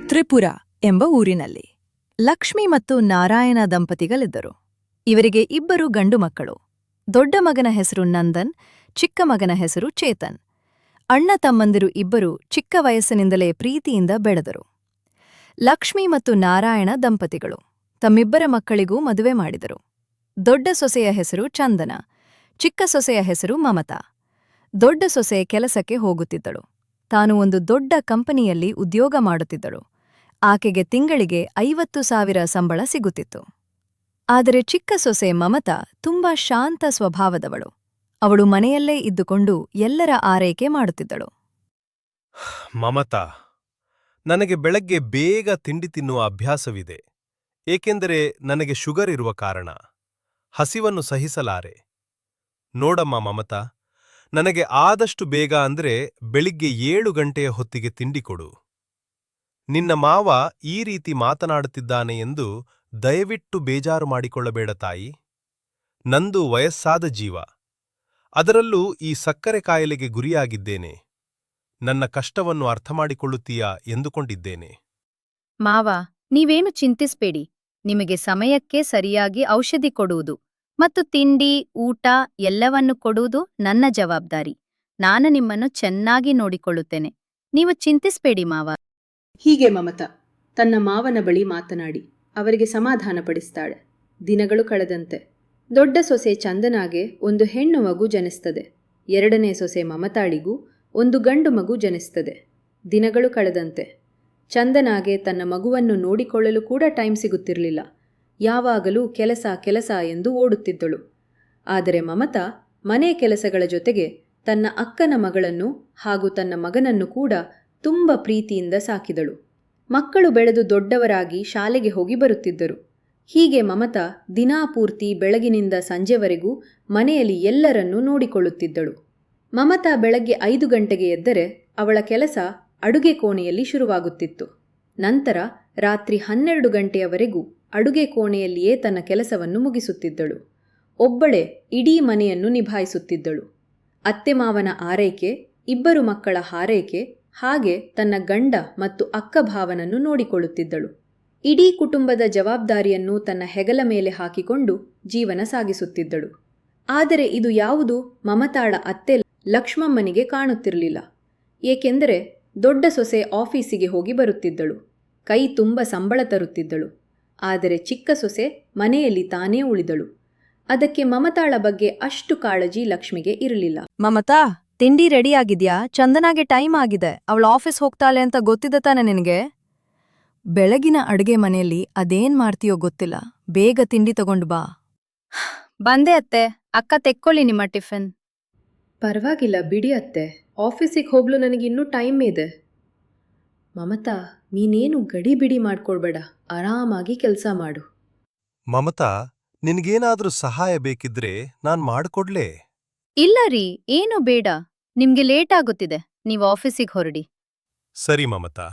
ತ್ರಿಪುರ ಎಂಬ ಊರಿನಲ್ಲಿ ಲಕ್ಷ್ಮಿ ಮತ್ತು ನಾರಾಯಣ ದಂಪತಿಗಳಿದ್ದರು. ಇವರಿಗೆ ಇಬ್ಬರು ಗಂಡು ಮಕ್ಕಳು. ದೊಡ್ಡ ಮಗನ ಹೆಸರು ನಂದನ್, ಚಿಕ್ಕ ಮಗನ ಹೆಸರು ಚೇತನ್. ಅಣ್ಣ ತಮ್ಮಂದಿರು ಇಬ್ಬರು ಚಿಕ್ಕ ವಯಸ್ಸಿನಿಂದಲೇ ಪ್ರೀತಿಯಿಂದ ಬೆಳೆದರು. ಲಕ್ಷ್ಮಿ ಮತ್ತು ನಾರಾಯಣ ದಂಪತಿಗಳು ತಮ್ಮಿಬ್ಬರ ಮಕ್ಕಳಿಗೂ ಮದುವೆ ಮಾಡಿದರು. ದೊಡ್ಡ ಸೊಸೆಯ ಹೆಸರು ಚಂದನ, ಚಿಕ್ಕ ಸೊಸೆಯ ಹೆಸರು ಮಮತಾ. ದೊಡ್ಡ ಸೊಸೆ ಕೆಲಸಕ್ಕೆ ಹೋಗುತ್ತಿದ್ದಳು. ತಾನು ಒಂದು ದೊಡ್ಡ ಕಂಪನಿಯಲ್ಲಿ ಉದ್ಯೋಗ ಮಾಡುತ್ತಿದ್ದಳು. ಆಕೆಗೆ ತಿಂಗಳಿಗೆ 50,000 ಸಂಬಳ ಸಿಗುತ್ತಿತ್ತು. ಆದರೆ ಚಿಕ್ಕ ಸೊಸೆ ಮಮತಾ ತುಂಬಾ ಶಾಂತ ಸ್ವಭಾವದವಳು. ಅವಳು ಮನೆಯಲ್ಲೇ ಇದ್ದುಕೊಂಡು ಎಲ್ಲರ ಆರೈಕೆ ಮಾಡುತ್ತಿದ್ದಳು. ಮಮತಾ, ನನಗೆ ಬೆಳಗ್ಗೆ ಬೇಗ ತಿಂಡಿ ತಿನ್ನುವ ಅಭ್ಯಾಸವಿದೆ. ಏಕೆಂದರೆ ನನಗೆ ಶುಗರ್ ಇರುವ ಕಾರಣ ಹಸಿವನ್ನು ಸಹಿಸಲಾರೆ. ನೋಡಮ್ಮ ಮಮತಾ, ನನಗೆ ಆದಷ್ಟು ಬೇಗ ಅಂದ್ರೆ ಬೆಳಿಗ್ಗೆ 7 ಗಂಟೆಯ ಹೊತ್ತಿಗೆ ತಿಂಡಿ ಕೊಡು. ನಿನ್ನ ಮಾವ ಈ ರೀತಿ ಮಾತನಾಡುತ್ತಿದ್ದಾನೆ ಎಂದು ದಯವಿಟ್ಟು ಬೇಜಾರು ಮಾಡಿಕೊಳ್ಳಬೇಡ ತಾಯಿ. ನಂದು ವಯಸ್ಸಾದ ಜೀವ, ಅದರಲ್ಲೂ ಈ ಸಕ್ಕರೆ ಕಾಯಿಲೆಗೆ ಗುರಿಯಾಗಿದ್ದೇನೆ. ನನ್ನ ಕಷ್ಟವನ್ನು ಅರ್ಥಮಾಡಿಕೊಳ್ಳುತ್ತೀಯಾ ಎಂದುಕೊಂಡಿದ್ದೇನೆ. ಮಾವ, ನೀವೇನು ಚಿಂತಿಸ್ಬೇಡಿ. ನಿಮಗೆ ಸಮಯಕ್ಕೆ ಸರಿಯಾಗಿ ಔಷಧಿ ಕೊಡುವುದು ಮತ್ತು ತಿಂಡಿ, ಊಟ ಎಲ್ಲವನ್ನು ಕೊಡುವುದು ನನ್ನ ಜವಾಬ್ದಾರಿ. ನಾನು ನಿಮ್ಮನ್ನು ಚೆನ್ನಾಗಿ ನೋಡಿಕೊಳ್ಳುತ್ತೇನೆ. ನೀವು ಚಿಂತಿಸ್ಬೇಡಿ ಮಾವ. ಹೀಗೆ ಮಮತಾ ತನ್ನ ಮಾವನ ಬಳಿ ಮಾತನಾಡಿ ಅವರಿಗೆ ಸಮಾಧಾನಪಡಿಸ್ತಾಳೆ. ದಿನಗಳು ಕಳೆದಂತೆ ದೊಡ್ಡ ಸೊಸೆ ಚಂದನಾಗೆ ಒಂದು ಹೆಣ್ಣು ಮಗು ಜನಿಸ್ತದೆ. ಎರಡನೇ ಸೊಸೆ ಮಮತಾಳಿಗೂ ಒಂದು ಗಂಡು ಮಗು ಜನಿಸ್ತದೆ. ದಿನಗಳು ಕಳೆದಂತೆ ಚಂದನಾಗೆ ತನ್ನ ಮಗುವನ್ನು ನೋಡಿಕೊಳ್ಳಲು ಕೂಡ ಟೈಮ್ ಸಿಗುತ್ತಿರಲಿಲ್ಲ. ಯಾವಾಗಲೂ ಕೆಲಸ ಕೆಲಸ ಎಂದು ಓಡುತ್ತಿದ್ದಳು. ಆದರೆ ಮಮತಾ ಮನೆ ಕೆಲಸಗಳ ಜೊತೆಗೆ ತನ್ನ ಅಕ್ಕನ ಮಗಳನ್ನು ಹಾಗೂ ತನ್ನ ಮಗನನ್ನು ಕೂಡ ತುಂಬ ಪ್ರೀತಿಯಿಂದ ಸಾಕಿದಳು. ಮಕ್ಕಳು ಬೆಳೆದು ದೊಡ್ಡವರಾಗಿ ಶಾಲೆಗೆ ಹೋಗಿ ಬರುತ್ತಿದ್ದರು. ಹೀಗೆ ಮಮತಾ ದಿನಾಪೂರ್ತಿ ಬೆಳಗಿನಿಂದ ಸಂಜೆವರೆಗೂ ಮನೆಯಲ್ಲಿ ಎಲ್ಲರನ್ನೂ ನೋಡಿಕೊಳ್ಳುತ್ತಿದ್ದಳು. ಮಮತಾ ಬೆಳಗ್ಗೆ 5 ಗಂಟೆಗೆ ಎದ್ದರೆ ಅವಳ ಕೆಲಸ ಅಡುಗೆ ಕೋಣೆಯಲ್ಲಿ ಶುರುವಾಗುತ್ತಿತ್ತು. ನಂತರ ರಾತ್ರಿ 12 ಗಂಟೆಯವರೆಗೂ ಅಡುಗೆ ಕೋಣೆಯಲ್ಲಿಯೇ ತನ್ನ ಕೆಲಸವನ್ನು ಮುಗಿಸುತ್ತಿದ್ದಳು. ಒಬ್ಬಳೇ ಇಡೀ ಮನೆಯನ್ನು ನಿಭಾಯಿಸುತ್ತಿದ್ದಳು. ಅತ್ತೆ ಮಾವನ ಆರೈಕೆ, ಇಬ್ಬರು ಮಕ್ಕಳ ಹಾರೈಕೆ, ಹಾಗೆ ತನ್ನ ಗಂಡ ಮತ್ತು ಅಕ್ಕ ಭಾವನನ್ನು ನೋಡಿಕೊಳ್ಳುತ್ತಿದ್ದಳು. ಇಡೀ ಕುಟುಂಬದ ಜವಾಬ್ದಾರಿಯನ್ನು ತನ್ನ ಹೆಗಲ ಮೇಲೆ ಹಾಕಿಕೊಂಡು ಜೀವನ ಸಾಗಿಸುತ್ತಿದ್ದಳು. ಆದರೆ ಇದು ಯಾವುದು ಮಮತಾಳ ಅತ್ತೆ ಲಕ್ಷ್ಮಮ್ಮನಿಗೆ ಕಾಣುತ್ತಿರಲಿಲ್ಲ. ಏಕೆಂದರೆ ದೊಡ್ಡ ಸೊಸೆ ಆಫೀಸಿಗೆ ಹೋಗಿ ಬರುತ್ತಿದ್ದಳು, ಕೈ ತುಂಬ ಸಂಬಳ ತರುತ್ತಿದ್ದಳು. ಆದರೆ ಚಿಕ್ಕ ಸೊಸೆ ಮನೆಯಲ್ಲಿ ತಾನೇ ಉಳಿದಳು. ಅದಕ್ಕೆ ಮಮತಾಳ ಬಗ್ಗೆ ಅಷ್ಟು ಕಾಳಜಿ ಲಕ್ಷ್ಮಿಗೆ ಇರಲಿಲ್ಲ. ಮಮತಾ, ತಿಂಡಿ ರೆಡಿಯಾಗಿದ್ಯಾ? ಚಂದನಾಗೆ ಟೈಮ್ ಆಗಿದೆ. ಅವಳು ಆಫೀಸ್ ಹೋಗ್ತಾಳೆ ಅಂತ ಗೊತ್ತಿದೆ ತಾನೆ ನಿನಗೆ? ಬೆಳಗಿನ ಅಡುಗೆ ಮನೆಯಲ್ಲಿ ಅದೇನ್ ಮಾಡ್ತೀಯೋ ಗೊತ್ತಿಲ್ಲ. ಬೇಗ ತಿಂಡಿ ತಗೊಂಡು ಬಾ. ಬಂದೆ ಅತ್ತೆ. ಅಕ್ಕ ತೆಕ್ಕೊಳ್ಳಿ ನಿಮ್ಮ ಟಿಫಿನ್. ಪರವಾಗಿಲ್ಲ ಬಿಡಿ ಅತ್ತೆ, ಆಫೀಸಿಗೆ ಹೋಗ್ಲು ನನಗಿನ್ನೂ ಟೈಮ್ ಇದೆ. ಮಮತಾ, ನೀನೇನು ಗಡಿಬಿಡಿ ಮಾಡ್ಕೊಳ್ಬೇಡ, ಆರಾಮಾಗಿ ಕೆಲಸ ಮಾಡು. ಮಮತಾ, ನಿನ್ಗೇನಾದ್ರೂ ಸಹಾಯ ಬೇಕಿದ್ರೆ ನಾನ್ ಮಾಡ್ಕೊಡ್ಲೇ? ಇಲ್ಲ ರೀ, ಏನು ಬೇಡ. ನಿಮ್ಗೆ ಲೇಟ್ ಆಗುತ್ತಿದೆ. ನೀವು ಆಫೀಸಿಗೆ ಹೊರಡಿ. ಸರಿ ಮಮತಾ,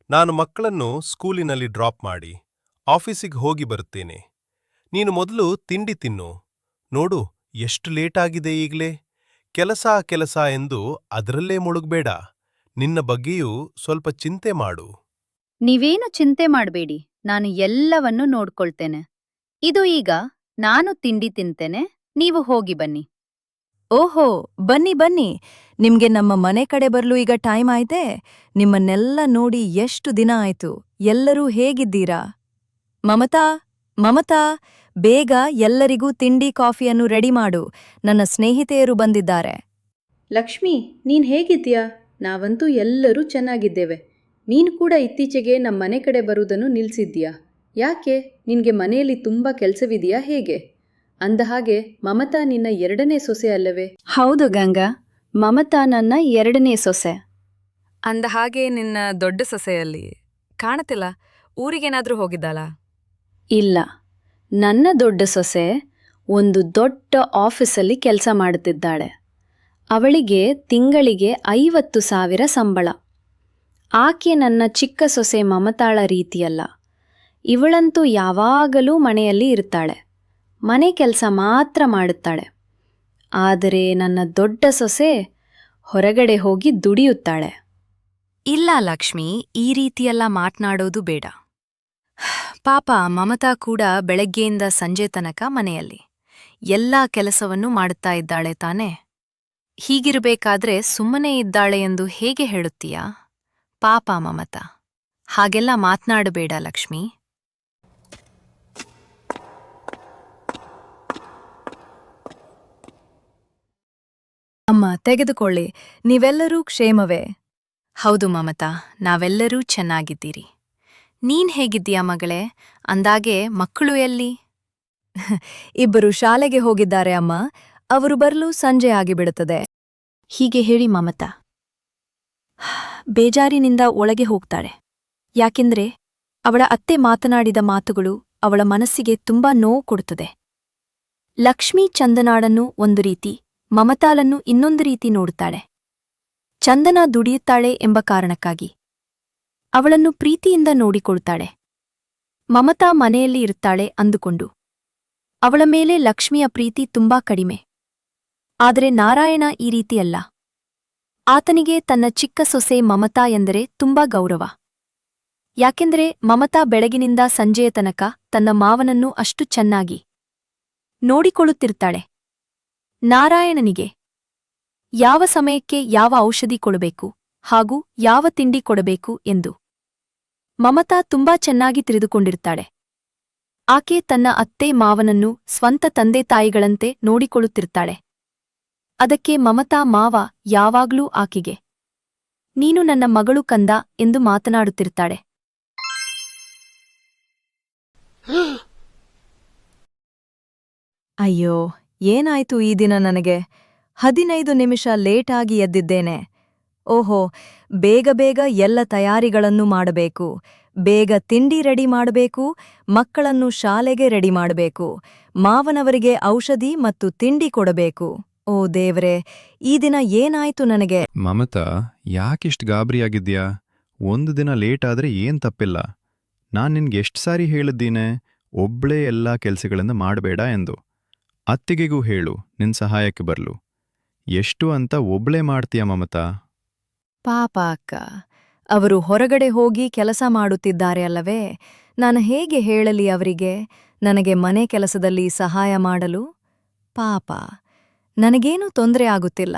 ನಾನು ಮಕ್ಕಳನ್ನು ಸ್ಕೂಲಿನಲ್ಲಿ ಡ್ರಾಪ್ ಮಾಡಿ ಆಫೀಸಿಗೆ ಹೋಗಿ ಬರುತ್ತೇನೆ. ನೀನು ಮೊದಲು ತಿಂಡಿ ತಿನ್ನು. ನೋಡು, ಎಷ್ಟು ಲೇಟಾಗಿದೆ ಈಗ್ಲೇ. ಕೆಲಸ ಎಂದು ಅದರಲ್ಲೇ ಮುಳುಗ್ಬೇಡ. ನಿನ್ನ ಬಗ್ಗೆಯೂ ಸ್ವಲ್ಪ ಚಿಂತೆ ಮಾಡು. ನೀವೇನು ಚಿಂತೆ ಮಾಡಬೇಡಿ, ನಾನು ಎಲ್ಲವನ್ನೂ ನೋಡ್ಕೊಳ್ತೇನೆ. ಇದು ಈಗ ನಾನು ತಿಂಡಿ ತಿಂತೇನೆ, ನೀವು ಹೋಗಿ ಬನ್ನಿ. ಓಹೋ, ಬನ್ನಿ ಬನ್ನಿ. ನಿಮ್ಗೆ ನಮ್ಮ ಮನೆ ಕಡೆ ಬರ್ಲು ಈಗ ಟೈಮ್ ಆಯ್ತೆ. ನಿಮ್ಮನ್ನೆಲ್ಲ ನೋಡಿ ಎಷ್ಟು ದಿನ ಆಯ್ತು. ಎಲ್ಲರೂ ಹೇಗಿದ್ದೀರಾ? ಮಮತಾ, ಮಮತಾ, ಬೇಗ ಎಲ್ಲರಿಗೂ ತಿಂಡಿ ಕಾಫಿಯನ್ನು ರೆಡಿ ಮಾಡು. ನನ್ನ ಸ್ನೇಹಿತೆಯರು ಬಂದಿದ್ದಾರೆ. ಲಕ್ಷ್ಮಿ, ನೀನ್ ಹೇಗಿದ್ದೀಯಾ? ನಾವಂತೂ ಎಲ್ಲರೂ ಚೆನ್ನಾಗಿದ್ದೇವೆ. ನೀನು ಕೂಡ ಇತ್ತೀಚೆಗೆ ನಮ್ಮ ಮನೆ ಕಡೆ ಬರುವುದನ್ನು ನಿಲ್ಸಿದ್ದೀಯಾ? ಯಾಕೆ? ನಿನ್ಗೆ ಮನೆಯಲ್ಲಿ ತುಂಬ ಕೆಲಸವಿದೆಯಾ ಹೇಗೆ? ಅಂದಹಾಗೆ ಮಮತಾ ನಿನ್ನ ಎರಡನೇ ಸೊಸೆ ಅಲ್ಲವೇ? ಹೌದು ಗಂಗಾ, ಮಮತಾ ನನ್ನ ಎರಡನೇ ಸೊಸೆ. ಅಂದಹಾಗೆ ನಿನ್ನ ದೊಡ್ಡ ಸೊಸೆಯಲ್ಲಿ ಕಾಣತಿಲ್ಲ. ಊರಿಗೇನಾದ್ರೂ ಹೋಗಿದ್ದಾಳ? ಇಲ್ಲ, ನನ್ನ ದೊಡ್ಡ ಸೊಸೆ ಒಂದು ದೊಡ್ಡ ಆಫೀಸಲ್ಲಿ ಕೆಲಸ ಮಾಡುತ್ತಿದ್ದಾಳೆ. ಅವಳಿಗೆ ತಿಂಗಳಿಗೆ 50,000 ಸಂಬಳ. ಆಕೆ ನನ್ನ ಚಿಕ್ಕ ಸೊಸೆ ಮಮತಾಳ ರೀತಿಯಲ್ಲ. ಇವಳಂತೂ ಯಾವಾಗಲೂ ಮನೆಯಲ್ಲಿ ಇರ್ತಾಳೆ, ಮನೆ ಕೆಲಸ ಮಾತ್ರ ಮಾಡುತ್ತಾಳೆ. ಆದರೆ ನನ್ನ ದೊಡ್ಡ ಸೊಸೆ ಹೊರಗಡೆ ಹೋಗಿ ದುಡಿಯುತ್ತಾಳೆ. ಇಲ್ಲ ಲಕ್ಷ್ಮಿ, ಈ ರೀತಿಯೆಲ್ಲ ಮಾಟ್ನಾಡೋದು ಬೇಡ. ಪಾಪ ಮಮತಾ ಕೂಡ ಬೆಳಗ್ಗೆಯಿಂದ ಸಂಜೆ ತನಕ ಮನೆಯಲ್ಲಿ ಎಲ್ಲಾ ಕೆಲಸವನ್ನೂ ಮಾಡುತ್ತಾ ಇದ್ದಾಳೆ ತಾನೆ. ಹೀಗಿರಬೇಕಾದ್ರೆ ಸುಮ್ಮನೆ ಇದ್ದಾಳೆ ಎಂದು ಹೇಗೆ ಹೇಳುತ್ತೀಯಾ? ಪಾಪ ಮಮತಾ, ಹಾಗೆಲ್ಲ ಮಾತ್ನಾಡಬೇಡ ಲಕ್ಷ್ಮಿ. ಅಮ್ಮ, ತೆಗೆದುಕೊಳ್ಳಿ. ನೀವೆಲ್ಲರೂ ಕ್ಷೇಮವೇ? ಹೌದು ಮಮತಾ, ನಾವೆಲ್ಲರೂ ಚೆನ್ನಾಗಿದ್ದೀರಿ. ನೀನ್ ಹೇಗಿದ್ದೀಯಾ ಮಗಳೇ? ಅಂದಾಗೆ ಮಕ್ಕಳು ಎಲ್ಲಿ? ಇಬ್ಬರು ಶಾಲೆಗೆ ಹೋಗಿದ್ದಾರೆ ಅಮ್ಮ. ಅವರು ಬರಲು ಸಂಜೆ ಆಗಿಬಿಡುತ್ತದೆ. ಹೀಗೆ ಹೇಳಿ ಮಮತಾ ಬೇಜಾರಿನಿಂದ ಒಳಗೆ ಹೋಗ್ತಾಳೆ. ಯಾಕೆಂದ್ರೆ ಅವಳ ಅತ್ತೆ ಮಾತನಾಡಿದ ಮಾತುಗಳು ಅವಳ ಮನಸ್ಸಿಗೆ ತುಂಬಾ ನೋವು ಕೊಡುತ್ತದೆ. ಲಕ್ಷ್ಮೀ ಚಂದನಾಳನ್ನು ಒಂದು ರೀತಿ, ಮಮತಾಳನ್ನು ಇನ್ನೊಂದು ರೀತಿ ನೋಡುತ್ತಾಳೆ. ಚಂದನ ದುಡಿಯುತ್ತಾಳೆ ಎಂಬ ಕಾರಣಕ್ಕಾಗಿ ಅವಳನ್ನು ಪ್ರೀತಿಯಿಂದ ನೋಡಿಕೊಳ್ತಾಳೆ. ಮಮತಾ ಮನೆಯಲ್ಲಿ ಇರುತ್ತಾಳೆ ಅಂದುಕೊಂಡು ಅವಳ ಮೇಲೆ ಲಕ್ಷ್ಮಿಯ ಪ್ರೀತಿ ತುಂಬಾ ಕಡಿಮೆ. ಆದರೆ ನಾರಾಯಣ ಈ ರೀತಿಯಲ್ಲ. ಆತನಿಗೆ ತನ್ನ ಚಿಕ್ಕ ಸೊಸೆ ಮಮತಾ ಎಂದರೆ ತುಂಬಾ ಗೌರವ. ಯಾಕೆಂದರೆ ಮಮತಾ ಬೆಳಗಿನಿಂದ ಸಂಜೆಯ ತನಕ ತನ್ನ ಮಾವನನ್ನು ಅಷ್ಟು ಚೆನ್ನಾಗಿ ನೋಡಿಕೊಳ್ಳುತ್ತಿರ್ತಾಳೆ. ನಾರಾಯಣನಿಗೆ ಯಾವ ಸಮಯಕ್ಕೆ ಯಾವ ಔಷಧಿ ಕೊಡಬೇಕು ಹಾಗೂ ಯಾವ ತಿಂಡಿ ಕೊಡಬೇಕು ಎಂದು ಮಮತಾ ತುಂಬಾ ಚೆನ್ನಾಗಿ ತಿಳಿದುಕೊಂಡಿರ್ತಾಳೆ. ಆಕೆ ತನ್ನ ಅತ್ತೆ ಮಾವನನ್ನು ಸ್ವಂತ ತಂದೆ ತಾಯಿಗಳಂತೆ ನೋಡಿಕೊಳ್ಳುತ್ತಿರ್ತಾಳೆ. ಅದಕ್ಕೆ ಮಮತಾ ಮಾವ ಯಾವಾಗ್ಲೂ ಆಕೆಗೆ ನೀನು ನನ್ನ ಮಗಳು ಕಂದ ಎಂದು ಮಾತನಾಡುತ್ತಿರ್ತಾಳೆ. ಅಯ್ಯೋ, ಏನಾಯ್ತು ಈ ದಿನ ನನಗೆ? 15 ನಿಮಿಷ ಲೇಟಾಗಿ ಎದ್ದಿದ್ದೇನೆ. ಓಹೋ, ಬೇಗ ಬೇಗ ಎಲ್ಲ ತಯಾರಿಗಳನ್ನು ಮಾಡಬೇಕು. ಬೇಗ ತಿಂಡಿ ರೆಡಿ ಮಾಡಬೇಕು, ಮಕ್ಕಳನ್ನು ಶಾಲೆಗೆ ರೆಡಿ ಮಾಡಬೇಕು, ಮಾವನವರಿಗೆ ಔಷಧಿ ಮತ್ತು ತಿಂಡಿ ಕೊಡಬೇಕು. ಓ ದೇವ್ರೇ, ಈ ದಿನ ಏನಾಯ್ತು ನನಗೆ? ಮಮತಾ, ಯಾಕಿಷ್ಟು ಗಾಬರಿಯಾಗಿದ್ಯಾ? ಒಂದು ದಿನ ಲೇಟ್ ಆದ್ರೆ ಏನ್ ತಪ್ಪಿಲ್ಲ. ನಾನ್ ನಿನ್ಗೆ ಎಷ್ಟ್ ಸಾರಿ ಹೇಳಿದ್ದೀನೆ, ಒಬ್ಳೇ ಎಲ್ಲಾ ಕೆಲ್ಸಗಳಿಂದ ಮಾಡಬೇಡ ಎಂದು. ಅತ್ತಿಗೆಗೂ ಹೇಳು ನಿನ್ ಸಹಾಯಕ್ಕೆ ಬರ್ಲು. ಎಷ್ಟು ಅಂತ ಒಬ್ಳೇ ಮಾಡ್ತೀಯ ಮಮತಾ? ಪಾಪ ಅಕ್ಕ, ಅವರು ಹೊರಗಡೆ ಹೋಗಿ ಕೆಲಸ ಮಾಡುತ್ತಿದ್ದಾರೆ ಅಲ್ಲವೇ? ನಾನು ಹೇಗೆ ಹೇಳಲಿ ಅವರಿಗೆ ನನಗೆ ಮನೆ ಕೆಲಸದಲ್ಲಿ ಸಹಾಯ ಮಾಡಲು? ಪಾಪ, ನನಗೇನೂ ತೊಂದರೆ ಆಗುತ್ತಿಲ್ಲ.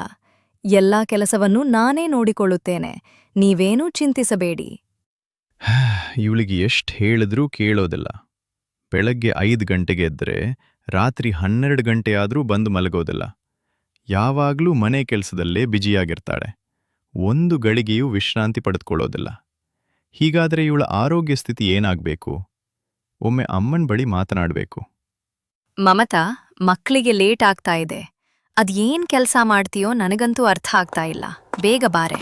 ಎಲ್ಲಾ ಕೆಲಸವನ್ನು ನಾನೇ ನೋಡಿಕೊಳ್ಳುತ್ತೇನೆ. ನೀವೇನೂ ಚಿಂತಿಸಬೇಡಿ. ಇವಳಿಗೆ ಎಷ್ಟ್ ಹೇಳಿದ್ರೂ ಕೇಳೋದಿಲ್ಲ. ಬೆಳಗ್ಗೆ 5 ಗಂಟೆಗೆ ಎದ್ರೆ ರಾತ್ರಿ 12 ಗಂಟೆಯಾದ್ರೂ ಬಂದು ಮಲಗೋದಿಲ್ಲ. ಯಾವಾಗ್ಲೂ ಮನೆ ಕೆಲಸದಲ್ಲೇ ಬಿಜಿಯಾಗಿರ್ತಾಳೆ. ಒಂದು ಗಳಿಗೆಯೂ ವಿಶ್ರಾಂತಿ ಪಡೆದುಕೊಳ್ಳೋದಿಲ್ಲ. ಹೀಗಾದ್ರೆ ಇವಳ ಆರೋಗ್ಯ ಸ್ಥಿತಿ ಏನಾಗ್ಬೇಕು? ಒಮ್ಮೆ ಅಮ್ಮನ್ ಬಳಿ ಮಾತನಾಡ್ಬೇಕು. ಮಮತಾ, ಮಕ್ಕಳಿಗೆ ಲೇಟ್ ಆಗ್ತಾ ಇದೆ. ಅದೇನ್ ಕೆಲಸ ಮಾಡ್ತೀಯೋ ನನಗಂತೂ ಅರ್ಥ ಆಗ್ತಾ ಇಲ್ಲ. ಬೇಗ ಬಾರೆ.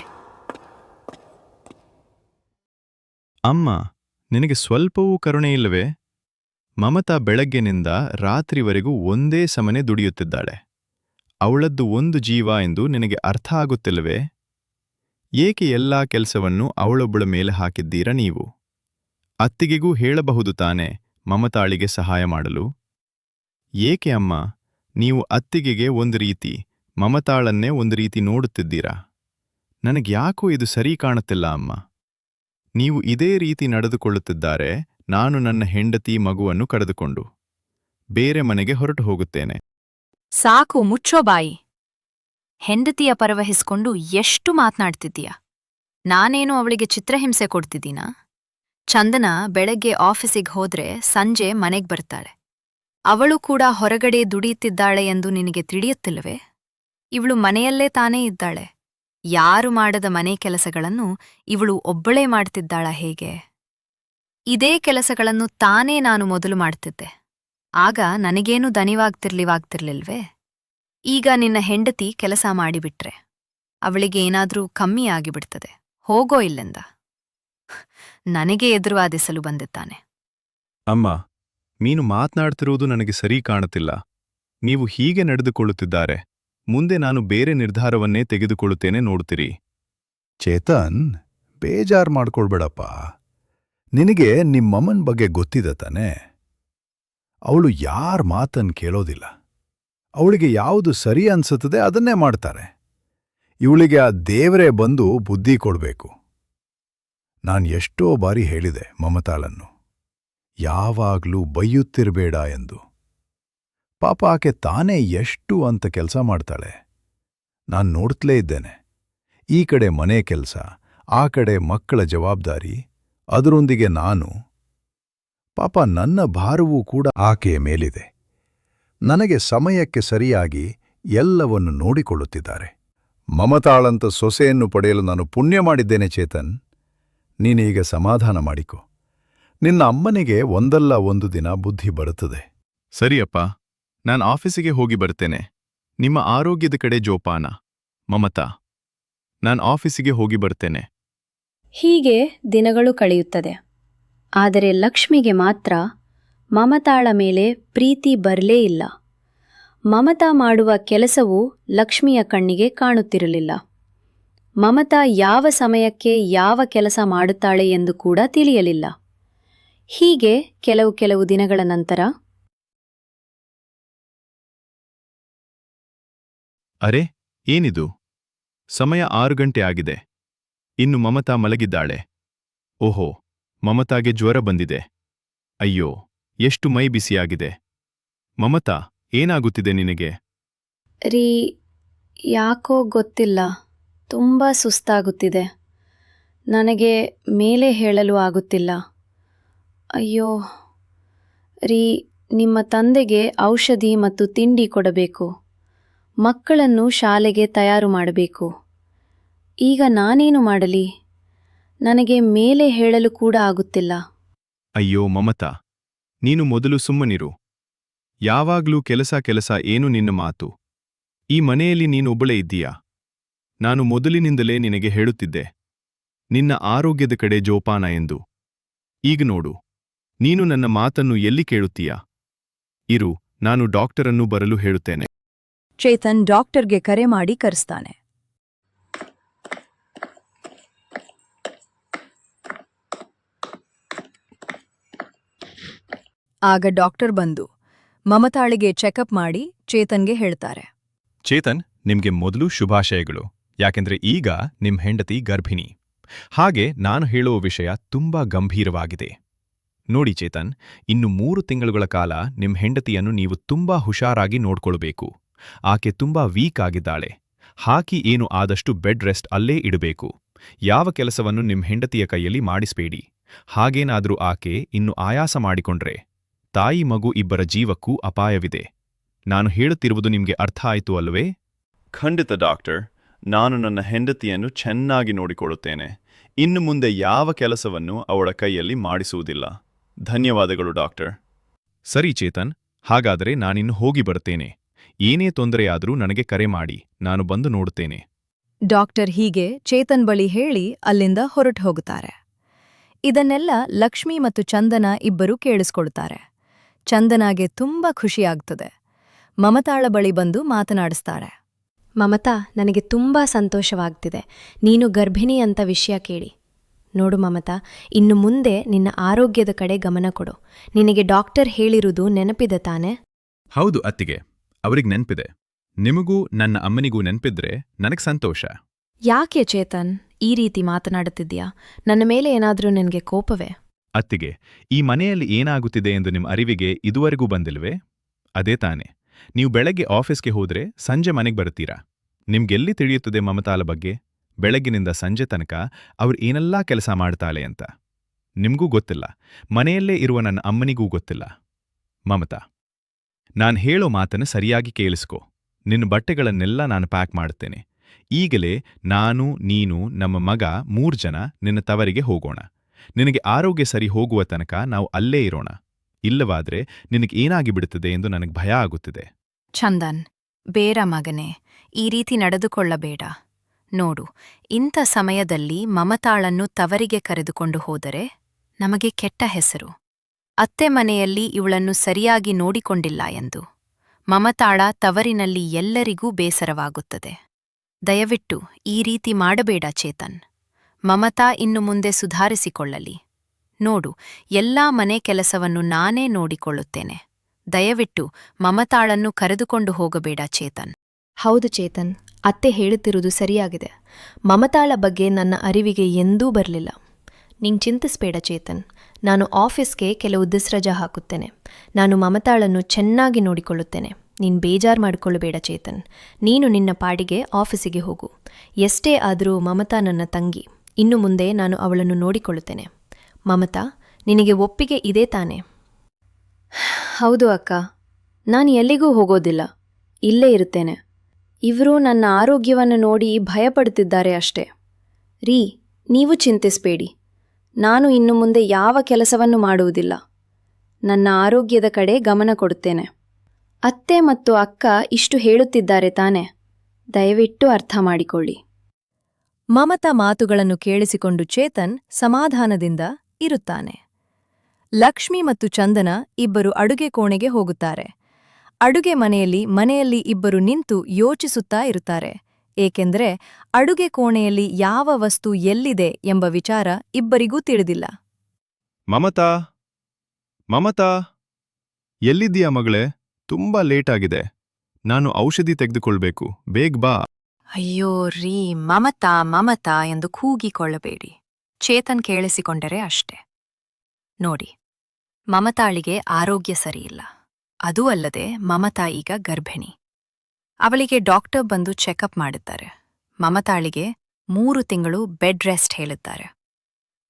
ಅಮ್ಮ, ನಿನಗೆ ಸ್ವಲ್ಪವೂ ಕರುಣೆ ಇಲ್ಲವೇ? ಮಮತಾ ಬೆಳಗ್ಗೆನಿಂದ ರಾತ್ರಿವರೆಗೂ ಒಂದೇ ಸಮನೆ ದುಡಿಯುತ್ತಿದ್ದಾಳೆ. ಅವಳದ್ದು ಒಂದು ಜೀವ ಎಂದು ನಿನಗೆ ಅರ್ಥ ಆಗುತ್ತಿಲ್ಲವೇ? ಏಕೆ ಎಲ್ಲಾ ಕೆಲಸವನ್ನು ಅವಳೊಬ್ಬಳ ಮೇಲೆ ಹಾಕಿದ್ದೀರಾ ನೀವು? ಅತ್ತಿಗೆಗೂ ಹೇಳಬಹುದು ತಾನೆ ಮಮತಾಳಿಗೆ ಸಹಾಯ ಮಾಡಲು. ಏಕೆ ಅಮ್ಮ, ನೀವು ಅತ್ತಿಗೆಗೆ ಒಂದು ರೀತಿ, ಮಮತಾಳನ್ನೇ ಒಂದು ರೀತಿ ನೋಡುತ್ತಿದ್ದೀರಾ? ನನಗ್ಯಾಕೋ ಇದು ಸರಿ ಕಾಣುತ್ತಿಲ್ಲ ಅಮ್ಮ. ನೀವು ಇದೇ ರೀತಿ ನಡೆದುಕೊಳ್ಳುತ್ತಿದ್ದಾರೆ, ನಾನು ನನ್ನ ಹೆಂಡತಿ ಮಗುವನ್ನು ಕರೆದುಕೊಂಡು ಬೇರೆ ಮನೆಗೆ ಹೊರಟು ಹೋಗುತ್ತೇನೆ. ಸಾಕು, ಮುಚ್ಚೋ ಬಾಯಿ. ಹೆಂಡತಿಯ ಪರವಹಿಸ್ಕೊಂಡು ಎಷ್ಟು ಮಾತ್ನಾಡ್ತಿದ್ದೀಯ? ನಾನೇನು ಅವಳಿಗೆ ಚಿತ್ರಹಿಂಸೆ ಕೊಡ್ತಿದ್ದೀನಾ? ಚಂದನ ಬೆಳಗ್ಗೆ ಆಫೀಸಿಗೆ ಹೋದ್ರೆ ಸಂಜೆ ಮನೆಗ್ ಬರ್ತಾಳೆ. ಅವಳು ಕೂಡ ಹೊರಗಡೆ ದುಡಿಯುತ್ತಿದ್ದಾಳೆ ಎಂದು ನಿನಗೆ ತಿಳಿಯುತ್ತಿಲ್ಲವೇ? ಇವಳು ಮನೆಯಲ್ಲೇ ತಾನೇ ಇದ್ದಾಳೆ. ಯಾರು ಮಾಡದ ಮನೆ ಕೆಲಸಗಳನ್ನು ಇವಳು ಒಬ್ಬಳೇ ಮಾಡ್ತಿದ್ದಾಳ ಹೇಗೆ? ಇದೇ ಕೆಲಸಗಳನ್ನು ತಾನೇ ನಾನು ಮೊದಲು ಮಾಡ್ತಿದ್ದೆ. ಆಗ ನನಗೇನು ದನಿವಾಗ್ತಿರ್ಲಿಲ್ವೇ? ಈಗ ನಿನ್ನ ಹೆಂಡತಿ ಕೆಲಸ ಮಾಡಿಬಿಟ್ರೆ ಅವಳಿಗೆ ಏನಾದ್ರೂ ಕಮ್ಮಿ ಆಗಿಬಿಡ್ತದೆ. ಹೋಗೋ ಇಲ್ಲಿಂದ. ನನಗೆ ಎದುರು ವಾದಿಸಲು ಬಂದಿದ್ದಾನೆ. ಅಮ್ಮ, ನೀನು ಮಾತ್ನಾಡ್ತಿರುವುದು ನನಗೆ ಸರಿ ಕಾಣುತ್ತಿಲ್ಲ. ನೀವು ಹೀಗೆ ನಡೆದುಕೊಳ್ಳುತ್ತಿದ್ದಾರೆ, ಮುಂದೆ ನಾನು ಬೇರೆ ನಿರ್ಧಾರವನ್ನೇ ತೆಗೆದುಕೊಳ್ಳುತ್ತೇನೆ ನೋಡ್ತೀರಿ. ಚೇತನ್, ಬೇಜಾರ್ ಮಾಡ್ಕೊಳ್ಬೇಡಪ್ಪ. ನಿನಗೆ ನಿಮ್ಮಮ್ಮನ್ ಬಗ್ಗೆ ಗೊತ್ತಿದೆ ತಾನೆ? ಅವಳು ಯಾರ್ ಮಾತನ್ ಕೇಳೋದಿಲ್ಲ. ಅವಳಿಗೆ ಯಾವುದು ಸರಿ ಅನ್ಸುತ್ತದೆ ಅದನ್ನೇ ಮಾಡ್ತಾರೆ. ಇವಳಿಗೆ ಆ ದೇವರೇ ಬಂದು ಬುದ್ಧಿ ಕೊಡ್ಬೇಕು. ನಾನ್ ಎಷ್ಟೋ ಬಾರಿ ಹೇಳಿದೆ ಮಮತಾಳನ್ನು, ಯಾವಾಗ್ಲೂ ಬೈಯುತ್ತಿರಬೇಡ ಎಂದು. ಪಾಪ ಆಕೆ ತಾನೇ ಎಷ್ಟು ಅಂತ ಕೆಲಸ ಮಾಡ್ತಾಳೆ. ನಾನ್ ನೋಡ್ತಲೇ ಇದ್ದೇನೆ. ಈ ಕಡೆ ಮನೆ ಕೆಲಸ, ಆ ಕಡೆ ಮಕ್ಕಳ ಜವಾಬ್ದಾರಿ, ಅದರೊಂದಿಗೆ ನಾನು. ಪಾಪ ನನ್ನ ಭಾರವೂ ಕೂಡ ಆಕೆಯ ಮೇಲಿದೆ. ನನಗೆ ಸಮಯಕ್ಕೆ ಸರಿಯಾಗಿ ಎಲ್ಲವನ್ನು ನೋಡಿಕೊಳ್ಳುತ್ತಿದ್ದಾರೆ. ಮಮತಾಳಂತ ಸೊಸೆಯನ್ನು ಪಡೆಯಲು ನಾನು ಪುಣ್ಯ ಮಾಡಿದ್ದೇನೆ ಚೇತನ್. ನೀನೀಗ ಸಮಾಧಾನ ಮಾಡಿಕೊ. ನಿನ್ನ ಅಮ್ಮನಿಗೆ ಒಂದಲ್ಲ ಒಂದು ದಿನ ಬುದ್ಧಿ ಬರುತ್ತದೆ. ಸರಿಯಪ್ಪ, ನಾನು ಆಫೀಸಿಗೆ ಹೋಗಿ ಬರ್ತೇನೆ. ನಿಮ್ಮ ಆರೋಗ್ಯದ ಕಡೆ ಜೋಪಾನ. ಮಮತಾ, ನಾನು ಆಫೀಸಿಗೆ ಹೋಗಿ ಬರ್ತೇನೆ. ಹೀಗೆ ದಿನಗಳು ಕಳೆಯುತ್ತದೆ. ಆದರೆ ಲಕ್ಷ್ಮಿಗೆ ಮಾತ್ರ ಮಮತಾಳ ಮೇಲೆ ಪ್ರೀತಿ ಬರಲೇ ಇಲ್ಲ. ಮಮತಾ ಮಾಡುವ ಕೆಲಸವು ಲಕ್ಷ್ಮಿಯ ಕಣ್ಣಿಗೆ ಕಾಣುತ್ತಿರಲಿಲ್ಲ. ಮಮತಾ ಯಾವ ಸಮಯಕ್ಕೆ ಯಾವ ಕೆಲಸ ಮಾಡುತ್ತಾಳೆ ಎಂದು ಕೂಡ ತಿಳಿಯಲಿಲ್ಲ. ಹೀಗೆ ಕೆಲವು ದಿನಗಳ ನಂತರ, ಅರೆ, ಏನಿದು? ಸಮಯ 6 ಗಂಟೆ ಆಗಿದೆ. ಇನ್ನು ಮಮತಾ ಮಲಗಿದ್ದಾಳೆ. ಓಹೋ, ಮಮತಾಗೆ ಜ್ವರ ಬಂದಿದೆ. ಅಯ್ಯೋ, ಎಷ್ಟು ಮೈ ಬಿಸಿಯಾಗಿದೆ. ಮಮತಾ, ಏನಾಗುತ್ತಿದೆ ನಿನಗೆ? ರೀ, ಯಾಕೋ ಗೊತ್ತಿಲ್ಲ, ತುಂಬ ಸುಸ್ತಾಗುತ್ತಿದೆ. ನನಗೆ ಮೇಲೆ ಹೇಳಲು ಆಗುತ್ತಿಲ್ಲ. ಅಯ್ಯೋ ರೀ, ನಿಮ್ಮ ತಂದೆಗೆ ಔಷಧಿ ಮತ್ತು ತಿಂಡಿ ಕೊಡಬೇಕು. ಮಕ್ಕಳನ್ನು ಶಾಲೆಗೆ ತಯಾರು ಮಾಡಬೇಕು. ಈಗ ನಾನೇನು ಮಾಡಲಿ? ನನಗೆ ಮೇಲೆ ಹೇಳಲು ಕೂಡ ಆಗುತ್ತಿಲ್ಲ. ಅಯ್ಯೋ ಮಮತಾ, ನೀನು ಮೊದಲು ಸುಮ್ಮನಿರು. ಯಾವಾಗ್ಲೂ ಕೆಲಸ ಏನು ನಿನ್ನ ಮಾತು? ಈ ಮನೆಯಲ್ಲಿ ನೀನೊಬ್ಬಳೇ ಇದ್ದೀಯಾ? ನಾನು ಮೊದಲಿನಿಂದಲೇ ನಿನಗೆ ಹೇಳುತ್ತಿದ್ದೆ, ನಿನ್ನ ಆರೋಗ್ಯದ ಕಡೆ ಜೋಪಾನ ಎಂದು. ಈಗ ನೋಡು, ನೀನು ನನ್ನ ಮಾತನ್ನು ಎಲ್ಲಿ ಕೇಳುತ್ತೀಯಾ? ಇರು, ನಾನು ಡಾಕ್ಟರನ್ನು ಬರಲು ಹೇಳುತ್ತೇನೆ. ಚೇತನ್ ಡಾಕ್ಟರ್ಗೆ ಕರೆ ಮಾಡಿ ಕರೆಸ್ತಾನೆ. ಆಗ ಡಾಕ್ಟರ್ ಬಂದು ಮಮತಾಳಿಗೆ ಚೆಕಪ್ ಮಾಡಿ ಚೇತನ್ಗೆ ಹೇಳ್ತಾರೆ. ಚೇತನ್, ನಿಮ್ಗೆ ಮೊದಲು ಶುಭಾಶಯಗಳು. ಯಾಕೆಂದ್ರೆ ಈಗ ನಿಮ್ ಹೆಂಡತಿ ಗರ್ಭಿಣಿ. ಹಾಗೆ ನಾನು ಹೇಳುವ ವಿಷಯ ತುಂಬಾ ಗಂಭೀರವಾಗಿದೆ. ನೋಡಿ ಚೇತನ್, ಇನ್ನು 3 ತಿಂಗಳುಗಳ ಕಾಲ ನಿಮ್ ಹೆಂಡತಿಯನ್ನು ನೀವು ತುಂಬಾ ಹುಷಾರಾಗಿ ನೋಡ್ಕೊಳ್ಬೇಕು. ಆಕೆ ತುಂಬಾ ವೀಕ್ ಆಗಿದ್ದಾಳೆ. ಹಾಕಿ ಏನು ಆದಷ್ಟು ಬೆಡ್ ರೆಸ್ಟ್ ಅಲ್ಲೇ ಇಡಬೇಕು. ಯಾವ ಕೆಲಸವನ್ನು ನಿಮ್ ಹೆಂಡತಿಯ ಕೈಯಲ್ಲಿ ಮಾಡಿಸ್ಬೇಡಿ. ಹಾಗೇನಾದ್ರೂ ಆಕೆ ಇನ್ನು ಆಯಾಸ ಮಾಡಿಕೊಂಡ್ರೆ ತಾಯಿ ಮಗು ಇಬ್ಬರ ಜೀವಕ್ಕೂ ಅಪಾಯವಿದೆ. ನಾನು ಹೇಳುತ್ತಿರುವುದು ನಿಮ್ಗೆ ಅರ್ಥ ಆಯ್ತು ಅಲ್ವೇ? ಖಂಡಿತ ಡಾಕ್ಟರ್, ನಾನು ನನ್ನ ಹೆಂಡತಿಯನ್ನು ಚೆನ್ನಾಗಿ ನೋಡಿಕೊಳ್ಳುತ್ತೇನೆ. ಇನ್ನು ಮುಂದೆ ಯಾವ ಕೆಲಸವನ್ನು ಅವಳ ಕೈಯಲ್ಲಿ ಮಾಡಿಸುವುದಿಲ್ಲ. ಧನ್ಯವಾದಗಳು ಡಾಕ್ಟರ್. ಸರಿ ಚೇತನ್, ಹಾಗಾದರೆ ನಾನಿನ್ನು ಹೋಗಿ ಬರ್ತೇನೆ. ಏನೇ ತೊಂದರೆಯಾದರೂ ನನಗೆ ಕರೆ ಮಾಡಿ, ನಾನು ಬಂದು ನೋಡುತ್ತೇನೆ. ಡಾಕ್ಟರ್ ಹೀಗೆ ಚೇತನ್ ಬಳಿ ಹೇಳಿ ಅಲ್ಲಿಂದ ಹೊರಟು ಹೋಗುತ್ತಾರೆ. ಇದನ್ನೆಲ್ಲ ಲಕ್ಷ್ಮಿ ಮತ್ತು ಚಂದನ ಇಬ್ಬರೂ ಕೇಳಿಸ್ಕೊಳ್ತಾರೆ. ಚಂದನಾಗೆ ತುಂಬಾ ಖುಷಿಯಾಗ್ತದೆ. ಮಮತಾಳ ಬಳಿ ಬಂದು ಮಾತನಾಡಿಸ್ತಾಳೆ. ಮಮತಾ, ನನಗೆ ತುಂಬಾ ಸಂತೋಷವಾಗ್ತಿದೆ ನೀನು ಗರ್ಭಿಣಿ ಅಂತ ವಿಷಯ ಕೇಳಿ. ನೋಡು ಮಮತಾ, ಇನ್ನು ಮುಂದೆ ನಿನ್ನ ಆರೋಗ್ಯದ ಕಡೆ ಗಮನ ಕೊಡು. ನಿನಗೆ ಡಾಕ್ಟರ್ ಹೇಳಿರುವುದು ನೆನಪಿದೆ ತಾನೆ? ಹೌದು ಅತ್ತಿಗೆ, ಅವ್ರಿಗೆ ನೆನ್ಪಿದೆ. ನಿಮಗೂ ನನ್ನ ಅಮ್ಮನಿಗೂ ನೆನ್ಪಿದ್ರೆ ನನಗೆ ಸಂತೋಷ. ಯಾಕೆ ಚೇತನ್ ಈ ರೀತಿ ಮಾತನಾಡುತ್ತಿದ್ಯಾ? ನನ್ನ ಮೇಲೆ ಏನಾದ್ರೂ ನಿನಗೆ ಕೋಪವೇ? ಅತ್ತಿಗೆ, ಈ ಮನೆಯಲ್ಲಿ ಏನಾಗುತ್ತಿದೆ ಎಂದು ನಿಮ್ಮ ಅರಿವಿಗೆ ಇದುವರೆಗೂ ಬಂದಿಲ್ವೇ? ಅದೇ ತಾನೆ, ನೀವು ಬೆಳಗ್ಗೆ ಆಫೀಸ್ಗೆ ಹೋದ್ರೆ ಸಂಜೆ ಮನೆಗೆ ಬರ್ತೀರಾ. ನಿಮ್ಗೆಲ್ಲಿ ತಿಳಿಯುತ್ತದೆ ಮಮತಾಳ ಬಗ್ಗೆ? ಬೆಳಗ್ಗಿನಿಂದ ಸಂಜೆ ತನಕ ಅವ್ರು ಏನೆಲ್ಲಾ ಕೆಲಸ ಮಾಡ್ತಾಳೆ ಅಂತ ನಿಮ್ಗೂ ಗೊತ್ತಿಲ್ಲ. ಮನೆಯಲ್ಲೇ ಇರುವ ನನ್ನ ಅಮ್ಮನಿಗೂ ಗೊತ್ತಿಲ್ಲ. ಮಮತಾ, ನಾನ್ ಹೇಳೋ ಮಾತನ್ನು ಸರಿಯಾಗಿ ಕೇಳಿಸ್ಕೊ. ನಿನ್ನ ಬಟ್ಟೆಗಳನ್ನೆಲ್ಲ ನಾನು ಪ್ಯಾಕ್ ಮಾಡುತ್ತೇನೆ. ಈಗಲೇ ನಾನು, ನೀನು, ನಮ್ಮ ಮಗ 3 ಜನ ನಿನ್ನ ತವರಿಗೆ ಹೋಗೋಣ. ನಿನಗೆ ಆರೋಗ್ಯ ಸರಿ ಹೋಗುವ ತನಕ ನಾವು ಅಲ್ಲೇ ಇರೋಣ. ಇಲ್ಲವಾದ್ರೆ ನಿನಗೆ ಏನಾಗಿ ಬಿಡುತ್ತದೆ ಎಂದು ನನಗೆ ಭಯ ಆಗುತ್ತಿದೆ. ಚಂದನ್, ಬೇಡ ಮಗನೇ, ಈ ರೀತಿ ನಡೆದುಕೊಳ್ಳಬೇಡ. ನೋಡು, ಇಂಥ ಸಮಯದಲ್ಲಿ ಮಮತಾಳನ್ನು ತವರಿಗೆ ಕರೆದುಕೊಂಡು ಹೋದರೆ ನಮಗೆ ಕೆಟ್ಟ ಹೆಸರು. ಅತ್ತೆ ಮನೆಯಲ್ಲಿ ಇವಳನ್ನು ಸರಿಯಾಗಿ ನೋಡಿಕೊಂಡಿಲ್ಲ ಎಂದು ಮಮತಾಳ ತವರಿನಲ್ಲಿ ಎಲ್ಲರಿಗೂ ಬೇಸರವಾಗುತ್ತದೆ. ದಯವಿಟ್ಟು ಈ ರೀತಿ ಮಾಡಬೇಡ ಚೇತನ್. ಮಮತಾ ಇನ್ನು ಮುಂದೆ ಸುಧಾರಿಸಿಕೊಳ್ಳಲಿ. ನೋಡು, ಎಲ್ಲಾ ಮನೆ ಕೆಲಸವನ್ನು ನಾನೇ ನೋಡಿಕೊಳ್ಳುತ್ತೇನೆ. ದಯವಿಟ್ಟು ಮಮತಾಳನ್ನು ಕರೆದುಕೊಂಡು ಹೋಗಬೇಡ ಚೇತನ್. ಹೌದು ಚೇತನ್, ಅತ್ತೆ ಹೇಳುತ್ತಿರುವುದು ಸರಿಯಾಗಿದೆ. ಮಮತಾಳ ಬಗ್ಗೆ ನನ್ನ ಅರಿವಿಗೆ ಎಂದೂ ಬರಲಿಲ್ಲ. ನಿಂಗೆ ಚಿಂತಿಸ್ಬೇಡ ಚೇತನ್. ನಾನು ಆಫೀಸ್ಗೆ ಕೆಲವು ರಜಾ ಹಾಕುತ್ತೇನೆ. ನಾನು ಮಮತಾಳನ್ನು ಚೆನ್ನಾಗಿ ನೋಡಿಕೊಳ್ಳುತ್ತೇನೆ. ನೀನು ಬೇಜಾರು ಮಾಡಿಕೊಳ್ಳಬೇಡ ಚೇತನ್. ನೀನು ನಿನ್ನ ಪಾಡಿಗೆ ಆಫೀಸಿಗೆ ಹೋಗು. ಎಷ್ಟೇ ಆದರೂ ಮಮತಾ ನನ್ನ ತಂಗಿ. ಇನ್ನು ಮುಂದೆ ನಾನು ಅವಳನ್ನು ನೋಡಿಕೊಳ್ಳುತ್ತೇನೆ. ಮಮತಾ, ನಿನಗೆ ಒಪ್ಪಿಗೆ ಇದೆ ತಾನೆ? ಹೌದು ಅಕ್ಕ, ನಾನು ಎಲ್ಲಿಗೂ ಹೋಗೋದಿಲ್ಲ, ಇಲ್ಲೇ ಇರುತ್ತೇನೆ. ಇವರು ನನ್ನ ಆರೋಗ್ಯವನ್ನು ನೋಡಿ ಭಯಪಡುತ್ತಿದ್ದಾರೆ ಅಷ್ಟೇ. ರೀ, ನೀವು ಚಿಂತಿಸಬೇಡಿ. ನಾನು ಇನ್ನು ಮುಂದೆ ಯಾವ ಕೆಲಸವನ್ನು ಮಾಡುವುದಿಲ್ಲ. ನನ್ನ ಆರೋಗ್ಯದ ಕಡೆ ಗಮನ ಕೊಡುತ್ತೇನೆ. ಅತ್ತೆ ಮತ್ತು ಅಕ್ಕ ಇಷ್ಟು ಹೇಳುತ್ತಿದ್ದಾರೆ ತಾನೆ, ದಯವಿಟ್ಟು ಅರ್ಥ ಮಾಡಿಕೊಳ್ಳಿ. ಮಮತಾ ಮಾತುಗಳನ್ನು ಕೇಳಿಸಿಕೊಂಡು ಚೇತನ್ ಸಮಾಧಾನದಿಂದ ಇರುತ್ತಾನೆ. ಲಕ್ಷ್ಮಿ ಮತ್ತು ಚಂದನ ಇಬ್ಬರು ಅಡುಗೆ ಕೋಣೆಗೆ ಹೋಗುತ್ತಾರೆ. ಅಡುಗೆ ಮನೆಯಲ್ಲಿ ಇಬ್ಬರು ನಿಂತು ಯೋಚಿಸುತ್ತಾ ಇರುತ್ತಾರೆ. ಏಕೆಂದರೆ ಅಡುಗೆ ಕೋಣೆಯಲ್ಲಿ ಯಾವ ವಸ್ತು ಎಲ್ಲಿದೆ ಎಂಬ ವಿಚಾರ ಇಬ್ಬರಿಗೂ ತಿಳಿದಿಲ್ಲ. ಮಮತಾ, ಮಮತಾ, ಎಲ್ಲಿದ್ದೀಯಾ ಮಗಳೇ? ತುಂಬಾ ಲೇಟಾಗಿದೆ. ನಾನು ಔಷಧಿ ತೆಗೆದುಕೊಳ್ಬೇಕು. ಬೇಗ ಬಾ. ಅಯ್ಯೋ ರೀ, ಮಮತಾ ಎಂದು ಕೂಗಿಕೊಳ್ಳಬೇಡಿ. ಚೇತನ್ ಕೇಳಿಸಿಕೊಂಡರೆ ಅಷ್ಟೆ. ನೋಡಿ, ಮಮತಾಳಿಗೆ ಆರೋಗ್ಯ ಸರಿಯಿಲ್ಲ. ಅದೂ ಅಲ್ಲದೆ ಮಮತಾ ಈಗ ಗರ್ಭಿಣಿ. ಅವಳಿಗೆ ಡಾಕ್ಟರ್ ಬಂದು ಚೆಕಪ್ ಮಾಡಿದ್ದಾರೆ. ಮಮತಾಳಿಗೆ 3 ತಿಂಗಳು ಬೆಡ್ ರೆಸ್ಟ್ ಹೇಳಿದ್ದಾರೆ.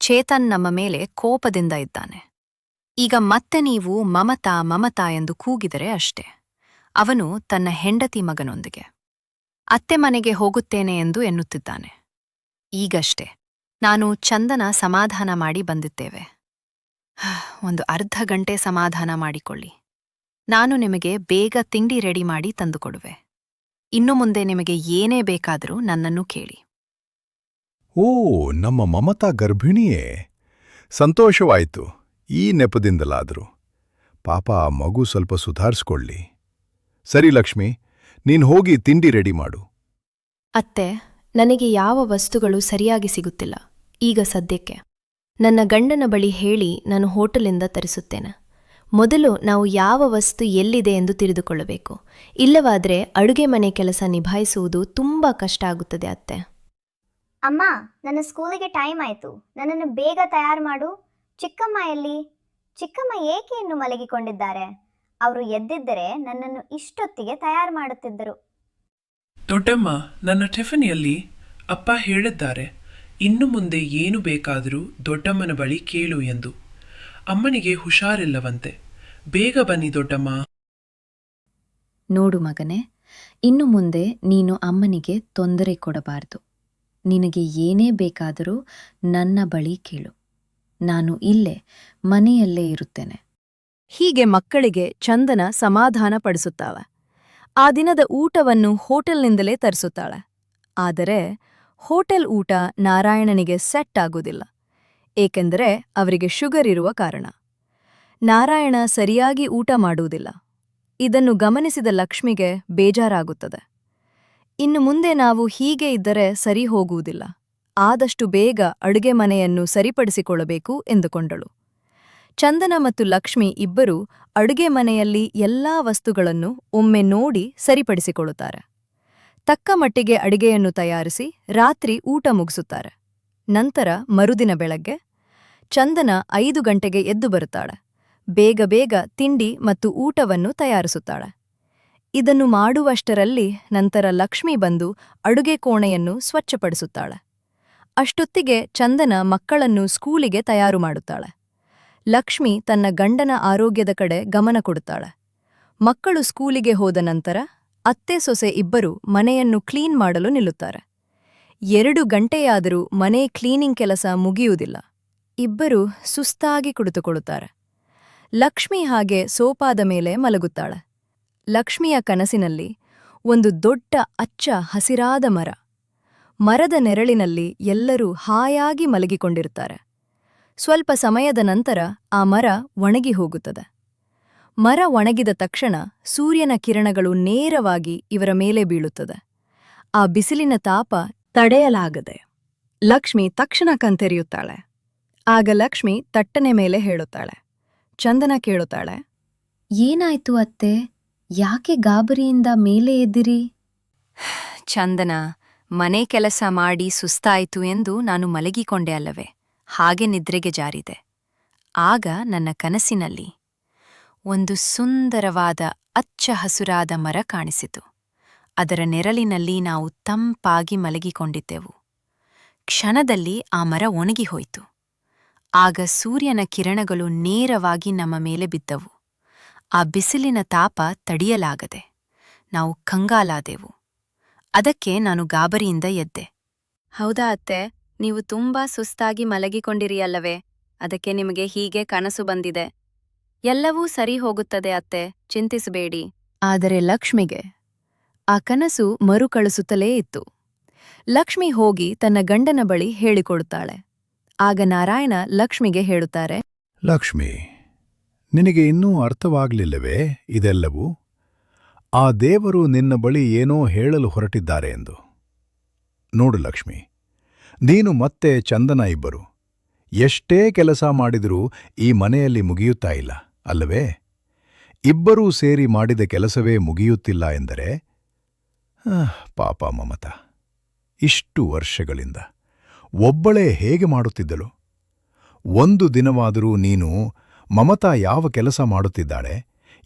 ಚೇತನ್ ನಮ್ಮ ಮೇಲೆ ಕೋಪದಿಂದ ಇದ್ದಾನೆ. ಈಗ ಮತ್ತೆ ನೀವು ಮಮತಾ ಎಂದು ಕೂಗಿದರೆ ಅಷ್ಟೆ. ಅವನು ತನ್ನ ಹೆಂಡತಿ ಮಗನೊಂದಿಗೆ ಅತ್ತೆ ಮನೆಗೆ ಹೋಗುತ್ತೇನೆ ಎಂದು ಎನ್ನುತ್ತಿದ್ದಾನೆ. ಈಗಷ್ಟೇ ನಾನು ಚಂದನ ಸಮಾಧಾನ ಮಾಡಿ ಬಂದಿದ್ದೇವೆ. ಒಂದು ಅರ್ಧ ಗಂಟೆ ಸಮಾಧಾನ ಮಾಡಿಕೊಳ್ಳಿ. ನಾನು ನಿಮಗೆ ಬೇಗ ತಿಂಡಿ ರೆಡಿ ಮಾಡಿ ತಂದುಕೊಡುವೆ. ಇನ್ನು ಮುಂದೆ ನಿಮಗೆ ಏನೇ ಬೇಕಾದರೂ ನನ್ನನ್ನು ಕೇಳಿ. ಓ, ನಮ್ಮ ಮಮತಾ ಗರ್ಭಿಣಿಯೇ? ಸಂತೋಷವಾಯಿತು. ಈ ನೆಪದಿಂದಲಾದರೂ ಪಾಪ ಆ ಮಗು ಸ್ವಲ್ಪ ಸುಧಾರಿಸ್ಕೊಳ್ಳಿ. ಸರಿ ಲಕ್ಷ್ಮಿ, ನೀನು ಹೋಗಿ ತಿಂಡಿ ರೆಡಿ ಮಾಡು. ಅತ್ತೆ, ನನಗೆ ಯಾವ ವಸ್ತುಗಳು ಸರಿಯಾಗಿ ಸಿಗುತ್ತಿಲ್ಲ ಈಗ ಸದ್ಯಕ್ಕೆ. ನನ್ನ ಗಂಡನ ಬಳಿ ಹೇಳಿ ನಾನು ಹೋಟೆಲಿಂದ ತರಿಸುತ್ತೇನೆ. ಮೊದಲು ನಾವು ಯಾವ ವಸ್ತು ಎಲ್ಲಿದೆ ಎಂದು ತಿಳಿದುಕೊಳ್ಳಬೇಕು. ಇಲ್ಲವಾದರೆ ಅಡುಗೆ ಮನೆ ಕೆಲಸ ನಿಭಾಯಿಸುವುದು ತುಂಬಾ ಕಷ್ಟ ಆಗುತ್ತದೆ ಅತ್ತೆ. ಅಮ್ಮ, ನನ್ನ ಸ್ಕೂಲಿಗೆ ಟೈಮ್ ಆಯಿತು. ನನ್ನನ್ನು ಬೇಗ ತಯಾರು ಮಾಡು. ಚಿಕ್ಕಮ್ಮ ಎಲ್ಲಿ? ಚಿಕ್ಕಮ್ಮ ಏಕೆ ಇನ್ನು ಮಲಗಿಕೊಂಡಿದ್ದಾರೆ? ಅವರು ಎದ್ದಿದ್ದರೆ ನನ್ನನ್ನು ಇಷ್ಟೊತ್ತಿಗೆ ತಯಾರು ಮಾಡುತ್ತಿದ್ದರು. ದೊಡ್ಡಮ್ಮ, ನನ್ನ ಟಿಫಿನಿಯಲ್ಲಿ ಅಪ್ಪ ಹೇಳಿದ್ದಾರೆ, ಇನ್ನು ಮುಂದೆ ಏನು ಬೇಕಾದರೂ ದೊಡ್ಡಮ್ಮನ ಬಳಿ ಕೇಳು ಎಂದು. ಅಮ್ಮನಿಗೆ ಹುಷಾರಿಲ್ಲವಂತೆ. ಬೇಗ ಬನ್ನಿ ದೊಡ್ಡಮ್ಮ. ನೋಡು ಮಗನೇ, ಇನ್ನು ಮುಂದೆ ನೀನು ಅಮ್ಮನಿಗೆ ತೊಂದರೆ ಕೊಡಬಾರದು. ನಿನಗೆ ಏನೇ ಬೇಕಾದರೂ ನನ್ನ ಬಳಿ ಕೇಳು. ನಾನು ಇಲ್ಲೇ ಮನೆಯಲ್ಲೇ ಇರುತ್ತೇನೆ. ಹೀಗೆ ಮಕ್ಕಳಿಗೆ ಚಂದನ ಸಮಾಧಾನ ಪಡಿಸುತ್ತಾಳೆ. ಆ ದಿನದ ಊಟವನ್ನು ಹೋಟೆಲ್ನಿಂದಲೇ ತರಿಸುತ್ತಾಳೆ. ಆದರೆ ಹೋಟೆಲ್ ಊಟ ನಾರಾಯಣನಿಗೆ ಸೆಟ್ ಆಗುವುದಿಲ್ಲ. ಏಕೆಂದರೆ ಅವರಿಗೆ ಶುಗರ್ ಇರುವ ಕಾರಣ. ನಾರಾಯಣ ಸರಿಯಾಗಿ ಊಟ ಮಾಡುವುದಿಲ್ಲ. ಇದನ್ನು ಗಮನಿಸಿದ ಲಕ್ಷ್ಮಿಗೆ ಬೇಜಾರಾಗುತ್ತದೆ. ಇನ್ನು ಮುಂದೆ ನಾವು ಹೀಗೆ ಇದ್ದರೆ ಸರಿ ಹೋಗುವುದಿಲ್ಲ. ಆದಷ್ಟು ಬೇಗ ಅಡುಗೆ ಮನೆಯನ್ನು ಸರಿಪಡಿಸಿಕೊಳ್ಳಬೇಕು ಎಂದುಕೊಂಡಳು. ಚಂದನ ಮತ್ತು ಲಕ್ಷ್ಮಿ ಇಬ್ಬರೂ ಅಡುಗೆ ಮನೆಯಲ್ಲಿ ಎಲ್ಲಾ ವಸ್ತುಗಳನ್ನು ಒಮ್ಮೆ ನೋಡಿ ಸರಿಪಡಿಸಿಕೊಳ್ಳುತ್ತಾರೆ. ತಕ್ಕ ಮಟ್ಟಿಗೆ ಅಡಿಗೆಯನ್ನು ತಯಾರಿಸಿ ರಾತ್ರಿ ಊಟ ಮುಗಿಸುತ್ತಾರೆ. ನಂತರ ಮರುದಿನ ಬೆಳಗ್ಗೆ ಚಂದನ 5 ಗಂಟೆಗೆ ಎದ್ದು ಬರುತ್ತಾಳೆ. ಬೇಗ ತಿಂಡಿ ಮತ್ತು ಊಟವನ್ನು ತಯಾರಿಸುತ್ತಾಳೆ. ಇದನ್ನು ಮಾಡುವಷ್ಟರಲ್ಲಿ ನಂತರ ಲಕ್ಷ್ಮಿ ಬಂದು ಅಡುಗೆ ಕೋಣೆಯನ್ನು ಸ್ವಚ್ಛಪಡಿಸುತ್ತಾಳೆ. ಅಷ್ಟೊತ್ತಿಗೆ ಚಂದನ ಮಕ್ಕಳನ್ನು ಸ್ಕೂಲಿಗೆ ತಯಾರು ಮಾಡುತ್ತಾಳೆ. ಲಕ್ಷ್ಮಿ ತನ್ನ ಗಂಡನ ಆರೋಗ್ಯದ ಕಡೆ ಗಮನ ಕೊಡುತ್ತಾಳೆ. ಮಕ್ಕಳು ಸ್ಕೂಲಿಗೆ ಹೋದ ನಂತರ ಅತ್ತೆ ಸೊಸೆ ಇಬ್ಬರು ಮನೆಯನ್ನು ಕ್ಲೀನ್ ಮಾಡಲು ನಿಲ್ಲುತ್ತಾರೆ. 2 ಗಂಟೆಯಾದರೂ ಮನೆ ಕ್ಲೀನಿಂಗ್ ಕೆಲಸ ಮುಗಿಯುವುದಿಲ್ಲ. ಇಬ್ಬರೂ ಸುಸ್ತಾಗಿ ಕುಳಿತುಕೊಳ್ಳುತ್ತಾರೆ. ಲಕ್ಷ್ಮಿ ಹಾಗೆ ಸೋಫಾದ ಮೇಲೆ ಮಲಗುತ್ತಾಳೆ. ಲಕ್ಷ್ಮಿಯ ಕನಸಿನಲ್ಲಿ ಒಂದು ದೊಡ್ಡ ಅಚ್ಚ ಹಸಿರಾದ ಮರ. ಮರದ ನೆರಳಿನಲ್ಲಿ ಎಲ್ಲರೂ ಹಾಯಾಗಿ ಮಲಗಿಕೊಂಡಿರುತ್ತಾರೆ. ಸ್ವಲ್ಪ ಸಮಯದ ನಂತರ ಆ ಮರ ಒಣಗಿ ಹೋಗುತ್ತದೆ. ಮರ ಒಣಗಿದ ತಕ್ಷಣ ಸೂರ್ಯನ ಕಿರಣಗಳು ನೇರವಾಗಿ ಇವರ ಮೇಲೆ ಬೀಳುತ್ತದೆ. ಆ ಬಿಸಿಲಿನ ತಾಪ ತಡೆಯಲಾಗದೆ ಲಕ್ಷ್ಮಿ ತಕ್ಷಣ ಕಣ್ತೆರೆಯುತ್ತಾಳೆ. ಆಗ ಲಕ್ಷ್ಮಿ ತಟ್ಟನೆ ಮೇಲೆ ಹೇಳುತ್ತಾಳೆ. ಚಂದನ ಕೇಳುತ್ತಾಳೆ, ಏನಾಯ್ತು ಅತ್ತೆ? ಯಾಕೆ ಗಾಬರಿಯಿಂದ ಮೇಲೆ ಎದ್ದಿರಿ? ಚಂದನ, ಮನೆ ಕೆಲಸ ಮಾಡಿ ಸುಸ್ತಾಯಿತು ಎಂದು ನಾನು ಮಲಗಿಕೊಂಡೆ ಅಲ್ಲವೇ? ಹಾಗೆ ನಿದ್ರೆಗೆ ಜಾರಿದೆ. ಆಗ ನನ್ನ ಕನಸಿನಲ್ಲಿ ಒಂದು ಸುಂದರವಾದ ಅಚ್ಚ ಹಸುರಾದ ಮರ ಕಾಣಿಸಿತು. ಅದರ ನೆರಳಿನಲ್ಲಿ ನಾವು ತಂಪಾಗಿ ಮಲಗಿಕೊಂಡಿದ್ದೆವು. ಕ್ಷಣದಲ್ಲಿ ಆ ಮರ ಒಣಗಿಹೋಯಿತು. ಆಗ ಸೂರ್ಯನ ಕಿರಣಗಳು ನೇರವಾಗಿ ನಮ್ಮ ಮೇಲೆ ಬಿದ್ದವು. ಆ ಬಿಸಿಲಿನ ತಾಪ ತಡೆಯಲಾಗದೆ ನಾವು ಕಂಗಾಲಾದೆವು. ಅದಕ್ಕೆ ನಾನು ಗಾಬರಿಯಿಂದ ಎದ್ದೆ. ಹೌದಾ ಅತ್ತೆ, ನೀವು ತುಂಬಾ ಸುಸ್ತಾಗಿ ಮಲಗಿಕೊಂಡಿರಿಯಲ್ಲವೇ? ಅದಕ್ಕೆ ನಿಮಗೆ ಹೀಗೆ ಕನಸು ಬಂದಿದೆ. ಎಲ್ಲವೂ ಸರಿ ಹೋಗುತ್ತದೆ ಅತ್ತೆ, ಚಿಂತಿಸಬೇಡಿ. ಆದರೆ ಲಕ್ಷ್ಮಿಗೆ ಆ ಕನಸು ಮರುಕಳಿಸುತ್ತಲೇ ಇತ್ತು. ಲಕ್ಷ್ಮಿ ಹೋಗಿ ತನ್ನ ಗಂಡನ ಬಳಿ ಹೇಳಿಕೊಡುತ್ತಾಳೆ. ಆಗ ನಾರಾಯಣ ಲಕ್ಷ್ಮಿಗೆ ಹೇಳುತ್ತಾರೆ, ಲಕ್ಷ್ಮಿ, ನಿನಗೆ ಇನ್ನೂ ಅರ್ಥವಾಗಲಿಲ್ಲವೇ ಇದೆಲ್ಲವೂ? ಆ ದೇವರು ನಿನ್ನ ಬಳಿ ಏನೋ ಹೇಳಲು ಹೊರಟಿದ್ದಾರೆ ಎಂದು. ನೋಡು ಲಕ್ಷ್ಮಿ, ನೀನು ಮತ್ತೆ ಚಂದನ ಇಬ್ಬರು ಎಷ್ಟೇ ಕೆಲಸ ಮಾಡಿದರೂ ಈ ಮನೆಯಲ್ಲಿ ಮುಗಿಯುತ್ತಾ ಇಲ್ಲ ಅಲ್ಲವೇ? ಇಬ್ಬರೂ ಸೇರಿ ಮಾಡಿದ ಕೆಲಸವೇ ಮುಗಿಯುತ್ತಿಲ್ಲ ಎಂದರೆ ಪಾಪ ಮಮತಾ, ಇಷ್ಟು ವರ್ಷಗಳಿಂದ ಒಬ್ಬಳೇ ಹೇಗೆ ಮಾಡುತ್ತಿದ್ದಳು? ಒಂದು ದಿನವಾದರೂ ನೀನು ಮಮತಾ ಯಾವ ಕೆಲಸ ಮಾಡುತ್ತಿದ್ದಾಳೆ,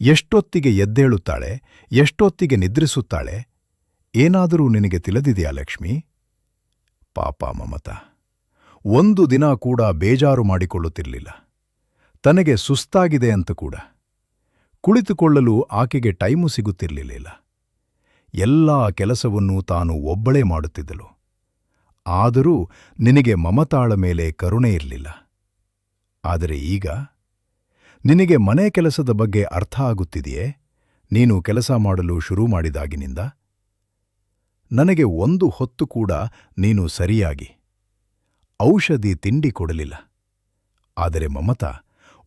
ಎಷ್ಟೊತ್ತಿಗೆ ಎದ್ದೇಳುತ್ತಾಳೆ, ಎಷ್ಟೊತ್ತಿಗೆ ನಿದ್ರಿಸುತ್ತಾಳೆ, ಏನಾದರೂ ನಿನಗೆ ತಿಳಿದಿದೆಯಾ ಲಕ್ಷ್ಮಿ? ಪಾಪ ಮಮತಾ ಒಂದು ದಿನ ಕೂಡ ಬೇಜಾರು ಮಾಡಿಕೊಳ್ಳುತ್ತಿರಲಿಲ್ಲ. ತನಗೆ ಸುಸ್ತಾಗಿದೆ ಅಂತ ಕೂಡ ಕುಳಿತುಕೊಳ್ಳಲು ಆಕೆಗೆ ಟೈಮು ಸಿಗುತ್ತಿರಲಿಲ್ಲ. ಎಲ್ಲಾ ಕೆಲಸವನ್ನೂ ತಾನು ಒಬ್ಬಳೇ ಮಾಡುತ್ತಿದ್ದಳು. ಆದರೂ ನಿನಗೆ ಮಮತಾಳ ಮೇಲೆ ಕರುಣೆ ಇರಲಿಲ್ಲ. ಆದರೆ ಈಗ ನಿನಗೆ ಮನೆ ಕೆಲಸದ ಬಗ್ಗೆ ಅರ್ಥ ಆಗುತ್ತಿದೆಯೇ? ನೀನು ಕೆಲಸ ಮಾಡಲು ಶುರು ಮಾಡಿದಾಗಿನಿಂದ ನನಗೆ ಒಂದು ಹೊತ್ತು ಕೂಡ ನೀನು ಸರಿಯಾಗಿ ಔಷಧಿ ತಿಂಡಿ ಕೊಡಲಿಲ್ಲ. ಆದರೆ ಮಮತಾ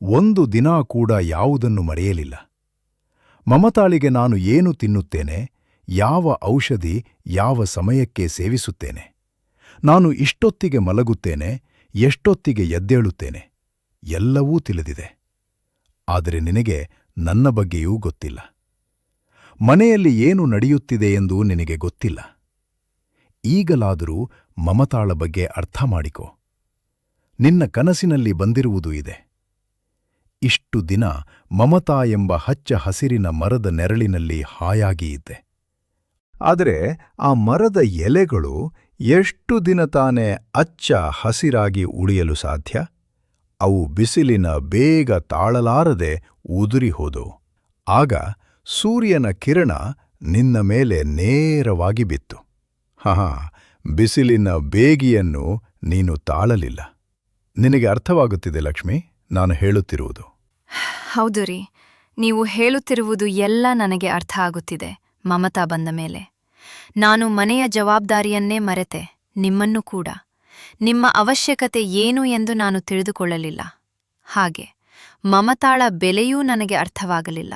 ಒಂದು ದಿನ ಕೂಡ ಯಾವುದನ್ನು ಮರೆಯಲಿಲ್ಲ. ಮಮತಾಳಿಗೆ ನಾನು ಏನು ತಿನ್ನುತ್ತೇನೆ, ಯಾವ ಔಷಧಿ ಯಾವ ಸಮಯಕ್ಕೆ ಸೇವಿಸುತ್ತೇನೆ, ನಾನು ಇಷ್ಟೊತ್ತಿಗೆ ಮಲಗುತ್ತೇನೆ, ಎಷ್ಟೊತ್ತಿಗೆ ಎದ್ದೇಳುತ್ತೇನೆ, ಎಲ್ಲವೂ ತಿಳಿದಿದೆ. ಆದರೆ ನಿನಗೆ ನನ್ನ ಬಗ್ಗೆಯೂ ಗೊತ್ತಿಲ್ಲ. ಮನೆಯಲ್ಲಿ ಏನು ನಡೆಯುತ್ತಿದೆ ಎಂದು ನಿನಗೆ ಗೊತ್ತಿಲ್ಲ. ಈಗಲಾದರೂ ಮಮತಾಳ ಬಗ್ಗೆ ಅರ್ಥ ಮಾಡಿಕೋ. ನಿನ್ನ ಕನಸಿನಲ್ಲಿ ಬಂದಿರುವುದು ಇದೆ. ಇಷ್ಟು ದಿನ ಮಮತಾ ಎಂಬ ಹಚ್ಚ ಹಸಿರಿನ ಮರದ ನೆರಳಿನಲ್ಲಿ ಹಾಯಾಗಿ ಇದ್ದೆ. ಆದರೆ ಆ ಮರದ ಎಲೆಗಳು ಎಷ್ಟು ದಿನ ತಾನೇ ಅಚ್ಚ ಹಸಿರಾಗಿ ಉಳಿಯಲು ಸಾಧ್ಯ? ಅವು ಬಿಸಿಲಿನ ಬೇಗ ತಾಳಲಾರದೆ ಉದುರಿ ಹೋದವು. ಆಗ ಸೂರ್ಯನ ಕಿರಣ ನಿನ್ನ ಮೇಲೆ ನೇರವಾಗಿ ಬಿತ್ತು. ಬಿಸಿಲಿನ ಬೇಗಿಯನ್ನು ನೀನು ತಾಳಲಿಲ್ಲ. ನಿನಗೆ ಅರ್ಥವಾಗುತ್ತಿದೆ ಲಕ್ಷ್ಮಿ ನಾನು ಹೇಳುತ್ತಿರುವುದು? ಹೌದು ರೀ, ನೀವು ಹೇಳುತ್ತಿರುವುದು ಎಲ್ಲ ನನಗೆ ಅರ್ಥ ಆಗುತ್ತಿದೆ. ಮಮತಾ ಬಂದ ಮೇಲೆ ನಾನು ಮನೆಯ ಜವಾಬ್ದಾರಿಯನ್ನೇ ಮರೆತೆ, ನಿಮ್ಮನ್ನು ಕೂಡ. ನಿಮ್ಮ ಅವಶ್ಯಕತೆ ಏನು ಎಂದು ನಾನು ತಿಳಿದುಕೊಳ್ಳಲಿಲ್ಲ. ಹಾಗೆ ಮಮತಾಳ ಬೆಲೆಯೂ ನನಗೆ ಅರ್ಥವಾಗಲಿಲ್ಲ.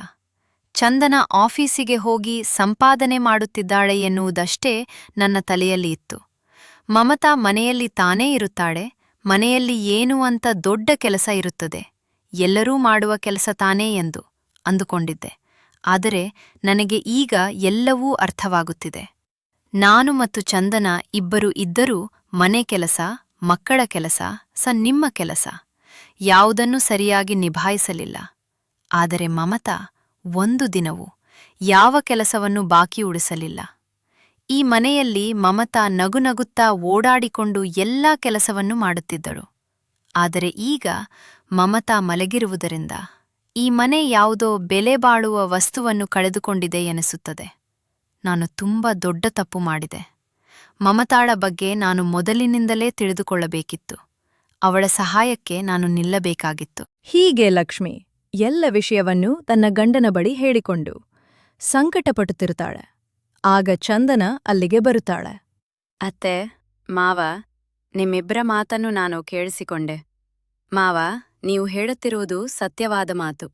ಚಂದನ ಆಫೀಸಿಗೆ ಹೋಗಿ ಸಂಪಾದನೆ ಮಾಡುತ್ತಿದ್ದಾಳೆ ಎನ್ನುವುದಷ್ಟೇ ನನ್ನ ತಲೆಯಲ್ಲಿ ಇತ್ತು. ಮಮತಾ ಮನೆಯಲ್ಲಿ ತಾನೇ ಇರುತ್ತಾಳೆ, ಮನೆಯಲ್ಲಿ ಏನು ಅಂತ ದೊಡ್ಡ ಕೆಲಸ ಇರುತ್ತದೆ, ಎಲ್ಲರೂ ಮಾಡುವ ಕೆಲಸ ತಾನೇ ಎಂದು ಅಂದುಕೊಂಡಿದ್ದೆ. ಆದರೆ ನನಗೆ ಈಗ ಎಲ್ಲವೂ ಅರ್ಥವಾಗುತ್ತಿದೆ. ನಾನು ಮತ್ತು ಚಂದನ ಇಬ್ಬರು ಇದ್ದರೂ ಮನೆ ಕೆಲಸ, ಮಕ್ಕಳ ಕೆಲಸ ನಿಮ್ಮ ಕೆಲಸ ಯಾವುದನ್ನೂ ಸರಿಯಾಗಿ ನಿಭಾಯಿಸಲಿಲ್ಲ. ಆದರೆ ಮಮತಾ ಒಂದು ದಿನವೂ ಯಾವ ಕೆಲಸವನ್ನು ಬಾಕಿ ಉಳಿಸಲಿಲ್ಲ. ಈ ಮನೆಯಲ್ಲಿ ಮಮತಾ ನಗುನಗುತ್ತಾ ಓಡಾಡಿಕೊಂಡು ಎಲ್ಲಾ ಕೆಲಸವನ್ನು ಮಾಡುತ್ತಿದ್ದಳು. ಆದರೆ ಈಗ ಮಮತಾ ಮಲಗಿರುವುದರಿಂದ ಈ ಮನೆ ಯಾವುದೋ ಬೆಲೆ ಬಾಳುವ ವಸ್ತುವನ್ನು ಕಳೆದುಕೊಂಡಿದೆ ಎನಿಸುತ್ತದೆ. ನಾನು ತುಂಬಾ ದೊಡ್ಡ ತಪ್ಪು ಮಾಡಿದೆ. ಮಮತಾಳ ಬಗ್ಗೆ ನಾನು ಮೊದಲಿನಿಂದಲೇ ತಿಳಿದುಕೊಳ್ಳಬೇಕಿತ್ತು. ಅವಳ ಸಹಾಯಕ್ಕೆ ನಾನು ನಿಲ್ಲಬೇಕಾಗಿತ್ತು. ಹೀಗೆ ಲಕ್ಷ್ಮಿ ಎಲ್ಲ ವಿಷಯವನ್ನು ತನ್ನ ಗಂಡನ ಬಳಿ ಹೇಳಿಕೊಂಡು ಸಂಕಟಪಡುತ್ತಿರುತ್ತಾಳೆ. ಆಗ ಚಂದನ ಅಲ್ಲಿಗೆ ಬರುತ್ತಾಳೆ. ಅತ್ತೆ, ಮಾವ, ನಿಮ್ಮಿಬ್ಬರ ಮಾತನ್ನು ನಾನು ಕೇಳಿಸಿಕೊಂಡೆ. ಮಾವ, ನೀವು ಹೇಳುತ್ತಿರುವುದು ಸತ್ಯವಾದ ಮಾತು.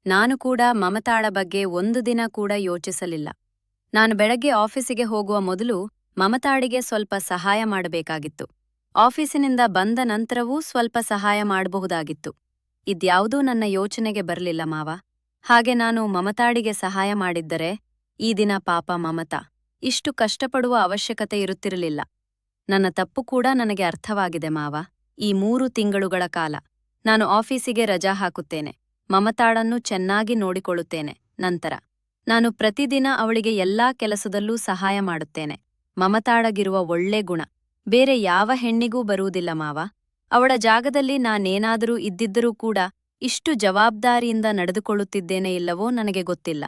ನಾನು ಕೂಡ ಮಮತಾಳ ಬಗ್ಗೆ ಒಂದು ದಿನ ಕೂಡ ಯೋಚಿಸಲಿಲ್ಲ. ನಾನು ಬೆಳಗ್ಗೆ ಆಫೀಸಿಗೆ ಹೋಗುವ ಮೊದಲು ಮಮತಾಳಿಗೆ ಸ್ವಲ್ಪ ಸಹಾಯ ಮಾಡಬೇಕಾಗಿತ್ತು. ಆಫೀಸಿನಿಂದ ಬಂದ ನಂತರವೂ ಸ್ವಲ್ಪ ಸಹಾಯ ಮಾಡಬಹುದಾಗಿತ್ತು. ಇದ್ಯಾವುದೂ ನನ್ನ ಯೋಚನೆಗೆ ಬರಲಿಲ್ಲ ಮಾವ. ಹಾಗೆ ನಾನು ಮಮತಾಳಿಗೆ ಸಹಾಯ ಮಾಡಿದ್ದರೆ ಈ ದಿನ ಪಾಪ ಮಮತಾ ಇಷ್ಟು ಕಷ್ಟಪಡುವ ಅವಶ್ಯಕತೆ ಇರುತ್ತಿರಲಿಲ್ಲ. ನನ್ನ ತಪ್ಪು ಕೂಡ ನನಗೆ ಅರ್ಥವಾಗಿದೆ ಮಾವ. ಈ 3 ತಿಂಗಳುಗಳ ಕಾಲ ನಾನು ಆಫೀಸಿಗೆ ರಜಾ ಹಾಕುತ್ತೇನೆ. ಮಮತಾಳನ್ನು ಚೆನ್ನಾಗಿ ನೋಡಿಕೊಳ್ಳುತ್ತೇನೆ. ನಂತರ ನಾನು ಪ್ರತಿದಿನ ಅವಳಿಗೆ ಎಲ್ಲಾ ಕೆಲಸದಲ್ಲೂ ಸಹಾಯ ಮಾಡುತ್ತೇನೆ. ಮಮತಾಳಗಿರುವ ಒಳ್ಳೆ ಗುಣ ಬೇರೆ ಯಾವ ಹೆಣ್ಣಿಗೂ ಬರುವುದಿಲ್ಲ ಮಾವ. ಅವಳ ಜಾಗದಲ್ಲಿ ನಾನೇನಾದರೂ ಇದ್ದಿದ್ದರೂ ಕೂಡ ಇಷ್ಟು ಜವಾಬ್ದಾರಿಯಿಂದ ನಡೆದುಕೊಳ್ಳುತ್ತಿದ್ದೇನೆ ಇಲ್ಲವೋ ನನಗೆ ಗೊತ್ತಿಲ್ಲ.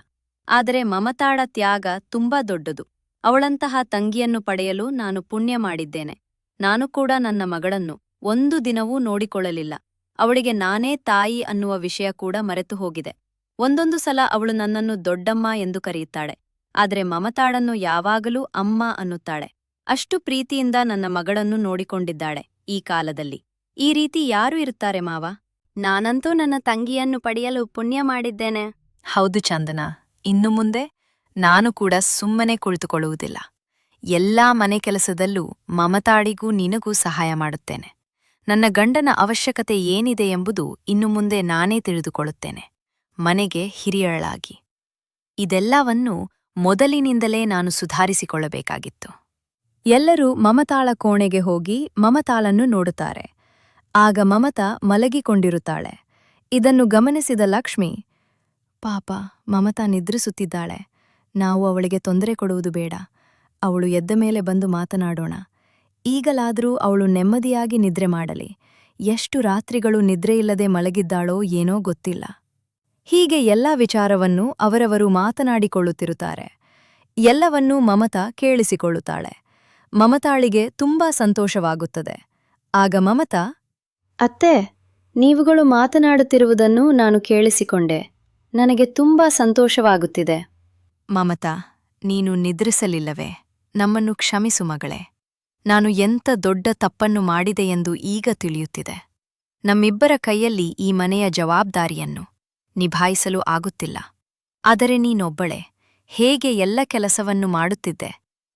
ಆದರೆ ಮಮತಾಳ ತ್ಯಾಗ ತುಂಬಾ ದೊಡ್ಡದು. ಅವಳಂತಹ ತಂಗಿಯನ್ನು ಪಡೆಯಲು ನಾನು ಪುಣ್ಯ ಮಾಡಿದ್ದೇನೆ. ನಾನು ಕೂಡ ನನ್ನ ಮಗಳನ್ನು ಒಂದು ದಿನವೂ ನೋಡಿಕೊಳ್ಳಲಿಲ್ಲ. ಅವಳಿಗೆ ನಾನೇ ತಾಯಿ ಅನ್ನುವ ವಿಷಯ ಕೂಡ ಮರೆತು ಹೋಗಿದೆ. ಒಂದೊಂದು ಸಲ ಅವಳು ನನ್ನನ್ನು ದೊಡ್ಡಮ್ಮ ಎಂದು ಕರೆಯುತ್ತಾಳೆ. ಆದರೆ ಮಮತಾಳನ್ನು ಯಾವಾಗಲೂ ಅಮ್ಮ ಅನ್ನುತ್ತಾಳೆ. ಅಷ್ಟು ಪ್ರೀತಿಯಿಂದ ನನ್ನ ಮಗಳನ್ನು ನೋಡಿಕೊಂಡಿದ್ದಾಳೆ ಈ ಕಾಲದಲ್ಲಿ. ಈ ರೀತಿ ಯಾರು ಇರುತ್ತಾರೆ ಮಾವ? ನಾನಂತೂ ನನ್ನ ತಂಗಿಯನ್ನು ಪಡೆಯಲು ಪುಣ್ಯ ಮಾಡಿದ್ದೇನೆ. ಹೌದು ಚಂದನ, ಇನ್ನು ಮುಂದೆ ನಾನು ಕೂಡ ಸುಮ್ಮನೆ ಕುಳಿತುಕೊಳ್ಳುವುದಿಲ್ಲ. ಎಲ್ಲಾ ಮನೆ ಕೆಲಸದಲ್ಲೂ ಮಮತಾಳಿಗೂ ನಿನಗೂ ಸಹಾಯ ಮಾಡುತ್ತೇನೆ. ನನ್ನ ಗಂಡನ ಅವಶ್ಯಕತೆ ಏನಿದೆ ಎಂಬುದು ಇನ್ನು ಮುಂದೆ ನಾನೇ ತಿಳಿದುಕೊಳ್ಳುತ್ತೇನೆ, ಮನೆಗೆ ಹಿರಿಯಳಾಗಿ. ಇದೆಲ್ಲವನ್ನೂ ಮೊದಲಿನಿಂದಲೇ ನಾನು ಸುಧಾರಿಸಿಕೊಳ್ಳಬೇಕಾಗಿತ್ತು. ಎಲ್ಲರೂ ಮಮತಾಳ ಕೋಣೆಗೆ ಹೋಗಿ ಮಮತಾಳನ್ನು ನೋಡುತ್ತಾರೆ. ಆಗ ಮಮತಾ ಮಲಗಿಕೊಂಡಿರುತ್ತಾಳೆ. ಇದನ್ನು ಗಮನಿಸಿದ ಲಕ್ಷ್ಮಿ, ಪಾಪ ಮಮತಾ ನಿದ್ರಿಸುತ್ತಿದ್ದಾಳೆ, ನಾವು ಅವಳಿಗೆ ತೊಂದರೆ ಕೊಡುವುದು ಬೇಡ, ಅವಳು ಎದ್ದ ಮೇಲೆ ಬಂದು ಮಾತನಾಡೋಣ. ಈಗಲಾದರೂ ಅವಳು ನೆಮ್ಮದಿಯಾಗಿ ನಿದ್ರೆ ಮಾಡಲಿ. ಎಷ್ಟು ರಾತ್ರಿಗಳು ನಿದ್ರೆಯಿಲ್ಲದೆ ಮಲಗಿದ್ದಾಳೋ ಏನೋ ಗೊತ್ತಿಲ್ಲ. ಹೀಗೆ ಎಲ್ಲಾ ವಿಚಾರವನ್ನು ಅವರವರು ಮಾತನಾಡಿಕೊಳ್ಳುತ್ತಿರುತ್ತಾರೆ. ಎಲ್ಲವನ್ನೂ ಮಮತಾ ಕೇಳಿಸಿಕೊಳ್ಳುತ್ತಾಳೆ. ಮಮತಾಳಿಗೆ ತುಂಬಾ ಸಂತೋಷವಾಗುತ್ತದೆ. ಆಗ ಮಮತಾ, ಅತ್ತೆ, ನೀವುಗಳು ಮಾತನಾಡುತ್ತಿರುವುದನ್ನು ನಾನು ಕೇಳಿಸಿಕೊಂಡೆ. ನನಗೆ ತುಂಬಾ ಸಂತೋಷವಾಗುತ್ತಿದೆ. ಮಮತಾ, ನೀನು ನಿದ್ರಿಸಲಿಲ್ಲವೇ? ನಮ್ಮನ್ನು ಕ್ಷಮಿಸು ಮಗಳೇ. ನಾನು ಎಂಥ ದೊಡ್ಡ ತಪ್ಪನ್ನು ಮಾಡಿದೆ ಎಂದು ಈಗ ತಿಳಿಯುತ್ತಿದೆ. ನಮ್ಮಿಬ್ಬರ ಕೈಯಲ್ಲಿ ಈ ಮನೆಯ ಜವಾಬ್ದಾರಿಯನ್ನು ನಿಭಾಯಿಸಲು ಆಗುತ್ತಿಲ್ಲ. ಆದರೆ ನೀನೊಬ್ಬಳೆ ಹೇಗೆ ಎಲ್ಲ ಕೆಲಸವನ್ನು ಮಾಡುತ್ತಿದ್ದೆ.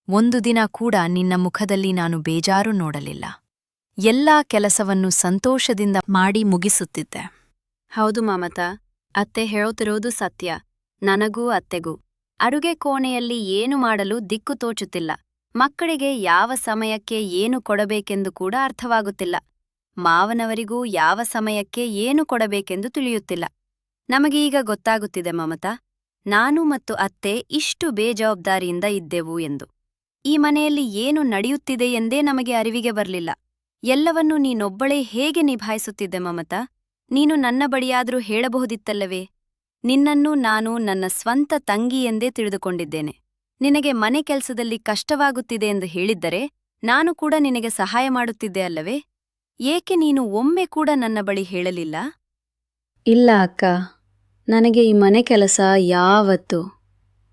ಒಂದು ದಿನ ಕೂಡ ನಿನ್ನ ಮುಖದಲ್ಲಿ ನಾನು ಬೇಜಾರು ನೋಡಲಿಲ್ಲ. ಎಲ್ಲಾ ಕೆಲಸವನ್ನು ಸಂತೋಷದಿಂದ ಮಾಡಿ ಮುಗಿಸುತ್ತಿದ್ದೆ. ಹೌದು ಮಮತಾ, ಅತ್ತೆ ಹೇಳುತ್ತಿರುವುದು ಸತ್ಯ. ನನಗೂ ಅತ್ತೆಗೂ ಅಡುಗೆ ಕೋಣೆಯಲ್ಲಿ ಏನು ಮಾಡಲು ದಿಕ್ಕು ತೋಚುತ್ತಿಲ್ಲ. ಮಕ್ಕಳಿಗೆ ಯಾವ ಸಮಯಕ್ಕೆ ಏನು ಕೊಡಬೇಕೆಂದು ಕೂಡ ಅರ್ಥವಾಗುತ್ತಿಲ್ಲ. ಮಾವನವರಿಗೂ ಯಾವ ಸಮಯಕ್ಕೆ ಏನು ಕೊಡಬೇಕೆಂದು ತಿಳಿಯುತ್ತಿಲ್ಲ. ನಮಗೆ ಈಗ ಗೊತ್ತಾಗುತ್ತಿದೆ ಮಮತಾ, ನಾನು ಮತ್ತು ಅತ್ತೆ ಇಷ್ಟು ಬೇಜವಾಬ್ದಾರಿಯಿಂದ ಇದ್ದೆವು ಎಂದು. ಈ ಮನೆಯಲ್ಲಿ ಏನು ನಡೆಯುತ್ತಿದೆ ಎಂದೇ ನಮಗೆ ಅರಿವಿಗೆ ಬರಲಿಲ್ಲ. ಎಲ್ಲವನ್ನೂ ನೀನೊಬ್ಬಳೇ ಹೇಗೆ ನಿಭಾಯಿಸುತ್ತಿದ್ದೆ ಮಮತಾ? ನೀನು ನನ್ನ ಬಳಿಯಾದರೂ ಹೇಳಬಹುದಿತ್ತಲ್ಲವೇ? ನಿನ್ನನ್ನು ನಾನು ನನ್ನ ಸ್ವಂತ ತಂಗಿ ಎಂದೇ ತಿಳಿದುಕೊಂಡಿದ್ದೇನೆ. ನಿನಗೆ ಮನೆ ಕೆಲಸದಲ್ಲಿ ಕಷ್ಟವಾಗುತ್ತಿದೆ ಎಂದು ಹೇಳಿದ್ದರೆ ನಾನು ಕೂಡ ನಿನಗೆ ಸಹಾಯ ಮಾಡುತ್ತಿದ್ದೆ ಅಲ್ಲವೇ? ಏಕೆ ನೀನು ಒಮ್ಮೆ ಕೂಡ ನನ್ನ ಬಳಿ ಹೇಳಲಿಲ್ಲ? ಇಲ್ಲ ಅಕ್ಕ, ನನಗೆ ಈ ಮನೆ ಕೆಲಸ ಯಾವತ್ತೂ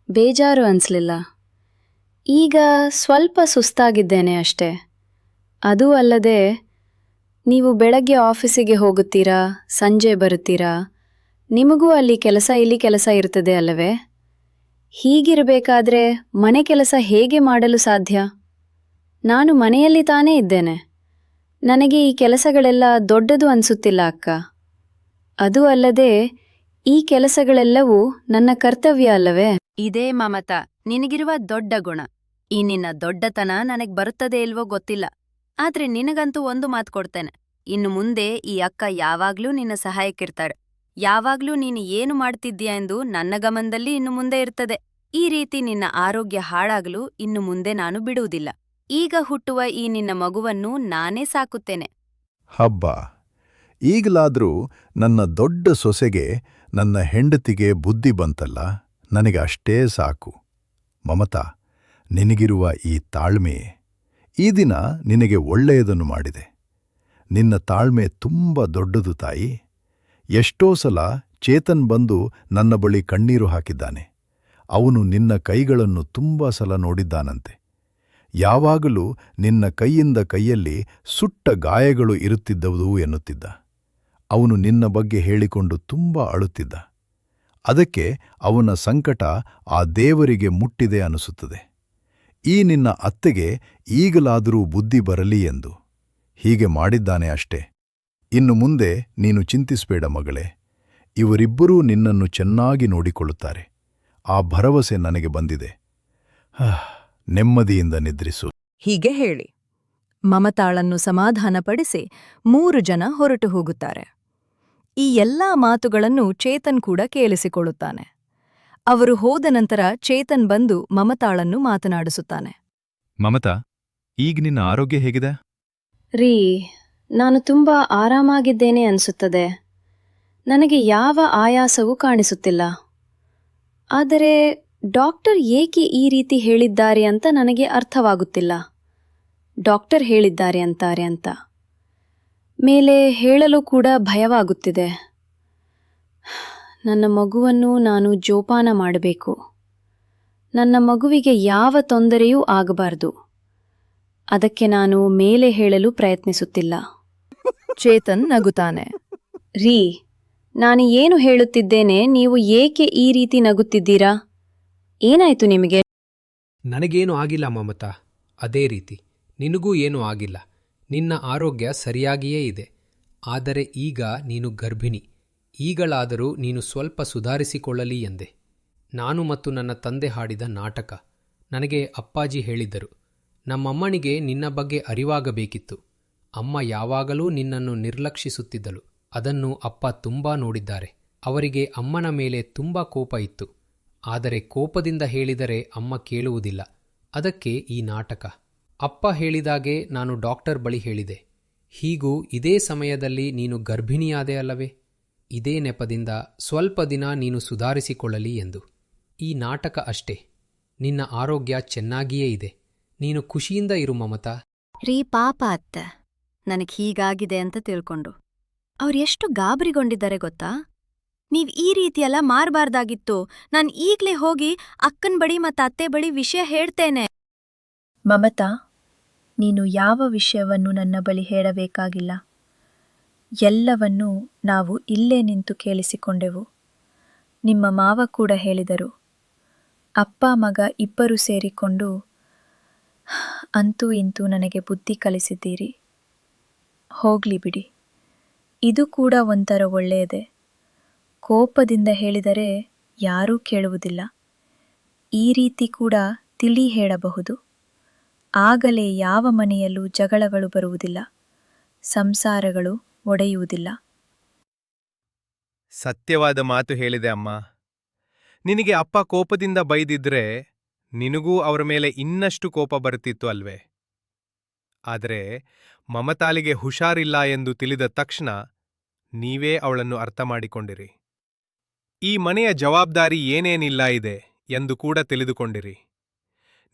ಬೇಜಾರು ಅನ್ಸ್ಲಿಲ್ಲ. ಈಗ ಸ್ವಲ್ಪ ಸುಸ್ತಾಗಿದ್ದೇನೆ ಅಷ್ಟೇ. ಅದೂ ಅಲ್ಲದೆ ನೀವು ಬೆಳಗ್ಗೆ ಆಫೀಸಿಗೆ ಹೋಗುತ್ತೀರಾ, ಸಂಜೆ ಬರುತ್ತೀರಾ, ನಿಮಗೂ ಅಲ್ಲಿ ಕೆಲಸ ಇಲ್ಲಿ ಕೆಲಸ ಇರ್ತದೆ ಅಲ್ಲವೇ? ಹೀಗಿರಬೇಕಾದ್ರೆ ಮನೆ ಕೆಲಸ ಹೇಗೆ ಮಾಡಲು ಸಾಧ್ಯ? ನಾನು ಮನೆಯಲ್ಲಿ ತಾನೇ ಇದ್ದೇನೆ. ನನಗೆ ಈ ಕೆಲಸಗಳೆಲ್ಲ ದೊಡ್ಡದು ಅನ್ಸುತ್ತಿಲ್ಲ ಅಕ್ಕ. ಅದೂ ಅಲ್ಲದೆ ಈ ಕೆಲಸಗಳೆಲ್ಲವೂ ನನ್ನ ಕರ್ತವ್ಯ ಅಲ್ಲವೇ? ಇದೇ ಮಮತಾ ನಿನಗಿರುವ ದೊಡ್ಡ ಗುಣ. ಈ ನಿನ್ನ ದೊಡ್ಡತನ ನನಗ್ ಬರುತ್ತದೆ ಇಲ್ವೋ ಗೊತ್ತಿಲ್ಲ. ಆದ್ರೆ ನಿನಗಂತೂ ಒಂದು ಮಾತು ಕೊಡ್ತೇನೆ, ಇನ್ನು ಮುಂದೆ ಈ ಅಕ್ಕ ಯಾವಾಗ್ಲೂ ನಿನ್ನ ಸಹಾಯಕ್ಕಿರ್ತಾಳೆ. ಯಾವಾಗ್ಲೂ ನೀನು ಏನು ಮಾಡ್ತಿದ್ದೀಯ ಎಂದು ನನ್ನ ಗಮನದಲ್ಲಿ ಇನ್ನು ಮುಂದೆ ಇರ್ತದೆ. ಈ ರೀತಿ ನಿನ್ನ ಆರೋಗ್ಯ ಹಾಳಾಗಲು ಇನ್ನು ಮುಂದೆ ನಾನು ಬಿಡುವುದಿಲ್ಲ. ಈಗ ಹುಟ್ಟುವ ಈ ನಿನ್ನ ಮಗುವನ್ನು ನಾನೇ ಸಾಕುತ್ತೇನೆ. ಹಬ್ಬ, ಈಗಲಾದರೂ ನನ್ನ ದೊಡ್ಡ ಸೊಸೆಗೆ, ನನ್ನ ಹೆಂಡತಿಗೆ ಬುದ್ಧಿ ಬಂತಲ್ಲ, ನನಗೆ ಅಷ್ಟೇ ಸಾಕು. ಮಮತಾ, ನಿನಗಿರುವ ಈ ತಾಳ್ಮೆ ಈ ದಿನ ನಿನಗೆ ಒಳ್ಳೆಯದನ್ನು ಮಾಡಿದೆ. ನಿನ್ನ ತಾಳ್ಮೆ ತುಂಬ ದೊಡ್ಡದು ತಾಯಿ. ಎಷ್ಟೋ ಸಲ ಚೇತನ್ ಬಂದು ನನ್ನ ಬಳಿ ಕಣ್ಣೀರು ಹಾಕಿದ್ದಾನೆ. ಅವನು ನಿನ್ನ ಕೈಗಳನ್ನು ತುಂಬ ಸಲ ನೋಡಿದ್ದಾನಂತೆ. ಯಾವಾಗಲೂ ನಿನ್ನ ಕೈಯಿಂದ ಕೈಯಲ್ಲಿ ಸುಟ್ಟ ಗಾಯಗಳು ಇರುತ್ತಿದ್ದವು ಎನ್ನುತ್ತಿದ್ದ. ಅವನು ನಿನ್ನ ಬಗ್ಗೆ ಹೇಳಿಕೊಂಡು ತುಂಬ ಅಳುತ್ತಿದ್ದ. ಅದಕ್ಕೆ ಅವನ ಸಂಕಟ ಆ ದೇವರಿಗೆ ಮುಟ್ಟಿದೆ ಅನಿಸುತ್ತದೆ. ಈ ನಿನ್ನ ಅತ್ತೆಗೆ ಈಗಲಾದರೂ ಬುದ್ಧಿ ಬರಲಿ ಎಂದು ಹೀಗೆ ಮಾಡಿದ್ದಾನೆ ಅಷ್ಟೇ. ಇನ್ನು ಮುಂದೆ ನೀನು ಚಿಂತಿಸಬೇಡ ಮಗಳೇ. ಇವರಿಬ್ಬರೂ ನಿನ್ನನ್ನು ಚೆನ್ನಾಗಿ ನೋಡಿಕೊಳ್ಳುತ್ತಾರೆ. ಆ ಭರವಸೆ ನನಗೆ ಬಂದಿದೆ. ನೆಮ್ಮದಿಯಿಂದ ನಿದ್ರಿಸು. ಹೀಗೆ ಹೇಳಿ ಮಮತಾಳನ್ನು ಸಮಾಧಾನಪಡಿಸಿ 3 ಜನ ಹೊರಟು ಹೋಗುತ್ತಾರೆ. ಈ ಎಲ್ಲಾ ಮಾತುಗಳನ್ನು ಚೇತನ್ ಕೂಡ ಕೇಳಿಸಿಕೊಳ್ಳುತ್ತಾನೆ. ಅವರು ಹೋದ ನಂತರ ಚೇತನ್ ಬಂದು ಮಮತಾಳನ್ನು ಮಾತನಾಡಿಸುತ್ತಾನೆ. ಮಮತಾ, ಈಗ ನಿನ್ನ ಆರೋಗ್ಯ ಹೇಗಿದೆ? ರೀ, ನಾನು ತುಂಬ ಆರಾಮಾಗಿದ್ದೇನೆ ಅನಿಸುತ್ತದೆ. ನನಗೆ ಯಾವ ಆಯಾಸವೂ ಕಾಣಿಸುತ್ತಿಲ್ಲ. ಆದರೆ ಡಾಕ್ಟರ್ ಏಕೆ ಈ ರೀತಿ ಹೇಳಿದ್ದಾರೆ ಅಂತ ನನಗೆ ಅರ್ಥವಾಗುತ್ತಿಲ್ಲ. ಡಾಕ್ಟರ್ ಹೇಳಿದ್ದಾರೆ ಅಂತಾರೆ ಅಂತ ಮೇಲೆ ಹೇಳಲು ಕೂಡ ಭಯವಾಗುತ್ತಿದೆ. ನನ್ನ ಮಗುವನ್ನು ನಾನು ಜೋಪಾನ ಮಾಡಬೇಕು. ನನ್ನ ಮಗುವಿಗೆ ಯಾವ ತೊಂದರೆಯೂ ಆಗಬಾರದು. ಅದಕ್ಕೆ ನಾನು ಮೇಲೆ ಹೇಳಲು ಪ್ರಯತ್ನಿಸುತ್ತಿಲ್ಲ. ಚೇತನ್ ನಗುತ್ತಾನೆ. ರೀ, ನಾನು ಏನು ಹೇಳುತ್ತಿದ್ದೇನೆ, ನೀವು ಏಕೆ ಈ ರೀತಿ ನಗುತ್ತಿದ್ದೀರಾ? ಏನಾಯ್ತು ನಿಮಗೆ? ನನಗೇನು ಆಗಿಲ್ಲ ಮಮತಾ. ಅದೇ ರೀತಿ ನಿನಗೂ ಏನೂ ಆಗಿಲ್ಲ. ನಿನ್ನ ಆರೋಗ್ಯ ಸರಿಯಾಗಿಯೇ ಇದೆ. ಆದರೆ ಈಗ ನೀನು ಗರ್ಭಿಣಿ. ಈಗಲಾದರೂ ನೀನು ಸ್ವಲ್ಪ ಸುಧಾರಿಸಿಕೊಳ್ಳಲಿ ಎಂದೆ. ನಾನು ಮತ್ತು ನನ್ನ ತಂದೆ ಹಾಡಿದ ನಾಟಕ. ನನಗೆ ಅಪ್ಪಾಜಿ ಹೇಳಿದ್ದರು, ನಮ್ಮಮ್ಮನಿಗೆ ನಿನ್ನ ಬಗ್ಗೆ ಅರಿವಾಗಬೇಕಿತ್ತು. ಅಮ್ಮ ಯಾವಾಗಲೂ ನಿನ್ನನ್ನು ನಿರ್ಲಕ್ಷಿಸುತ್ತಿದ್ದಳು. ಅದನ್ನು ಅಪ್ಪ ತುಂಬಾ ನೋಡಿದ್ದಾರೆ. ಅವರಿಗೆ ಅಮ್ಮನ ಮೇಲೆ ತುಂಬಾ ಕೋಪ ಇತ್ತು. ಆದರೆ ಕೋಪದಿಂದ ಹೇಳಿದರೆ ಅಮ್ಮ ಕೇಳುವುದಿಲ್ಲ. ಅದಕ್ಕೆ ಈ ನಾಟಕ. ಅಪ್ಪ ಹೇಳಿದಾಗೆ ನಾನು ಡಾಕ್ಟರ್ ಬಳಿ ಹೇಳಿದೆ. ಹೀಗೂ ಇದೇ ಸಮಯದಲ್ಲಿ ನೀನು ಗರ್ಭಿಣಿಯಾದೆ ಅಲ್ಲವೇ? ಇದೇ ನೆಪದಿಂದ ಸ್ವಲ್ಪ ದಿನ ನೀನು ಸುಧಾರಿಸಿಕೊಳ್ಳಲಿ ಎಂದು. ಈ ನಾಟಕ ಅಷ್ಟೇ. ನಿನ್ನ ಆರೋಗ್ಯ ಚೆನ್ನಾಗಿಯೇ ಇದೆ. ನೀನು ಖುಷಿಯಿಂದ ಇರು ಮಮತಾ. ರೀ, ಪಾಪ ಅತ್ತೆ, ನನಗ್ ಹೀಗಾಗಿದೆ ಅಂತ ತಿಳ್ಕೊಂಡು ಅವ್ರೆಷ್ಟು ಗಾಬರಿಗೊಂಡಿದ್ದಾರೆ ಗೊತ್ತಾ? ನೀವ್ ಈ ರೀತಿಯೆಲ್ಲ ಮಾರ್ಬಾರ್ದಾಗಿತ್ತು. ನಾನ್ ಈಗ್ಲೇ ಹೋಗಿ ಅಕ್ಕನ್ ಬಳಿ ಮತ್ತು ಅತ್ತೆ ಬಳಿ ವಿಷಯ ಹೇಳ್ತೇನೆ. ಮಮತಾ, ನೀನು ಯಾವ ವಿಷಯವನ್ನು ನನ್ನ ಬಳಿ ಹೇಳಬೇಕಾಗಿಲ್ಲ. ಎಲ್ಲವನ್ನೂ ನಾವು ಇಲ್ಲೇ ನಿಂತು ಕೇಳಿಸಿಕೊಂಡೆವು. ನಿಮ್ಮ ಮಾವ ಕೂಡ ಹೇಳಿದರು. ಅಪ್ಪ ಮಗ ಇಬ್ಬರು ಸೇರಿಕೊಂಡು ಅಂತೂ ಇಂತೂ ನನಗೆ ಬುದ್ಧಿ ಕಲಿಸಿದ್ದೀರಿ. ಹೋಗ್ಲಿ ಬಿಡಿ, ಇದು ಕೂಡ ಒಂಥರ ಒಳ್ಳೆಯದೇ. ಕೋಪದಿಂದ ಹೇಳಿದರೆ ಯಾರೂ ಕೇಳುವುದಿಲ್ಲ. ಈ ರೀತಿ ಕೂಡ ತಿಳಿ ಹೇಳಬಹುದು. ಆಗಲೇ ಯಾವ ಮನೆಯಲ್ಲೂ ಜಗಳಗಳು ಬರುವುದಿಲ್ಲ, ಸಂಸಾರಗಳು ಒಡೆಯುವುದಿಲ್ಲ. ಸತ್ಯವಾದ ಮಾತು ಹೇಳಿದೆ ಅಮ್ಮ. ನಿನಗೆ ಅಪ್ಪ ಕೋಪದಿಂದ ಬೈದಿದ್ರೆ ನಿನಗೂ ಅವರ ಮೇಲೆ ಇನ್ನಷ್ಟು ಕೋಪ ಬರುತ್ತಿತ್ತು ಅಲ್ವೇ? ಆದರೆ ಮಮತಾಳಿಗೆ ಹುಷಾರಿಲ್ಲ ಎಂದು ತಿಳಿದ ತಕ್ಷಣ ನೀವೇ ಅವಳನ್ನು ಅರ್ಥ ಮಾಡಿಕೊಂಡಿರಿ. ಈ ಮನೆಯ ಜವಾಬ್ದಾರಿ ಏನೇನಿಲ್ಲ ಇದೆ ಎಂದು ಕೂಡ ತಿಳಿದುಕೊಂಡಿರಿ.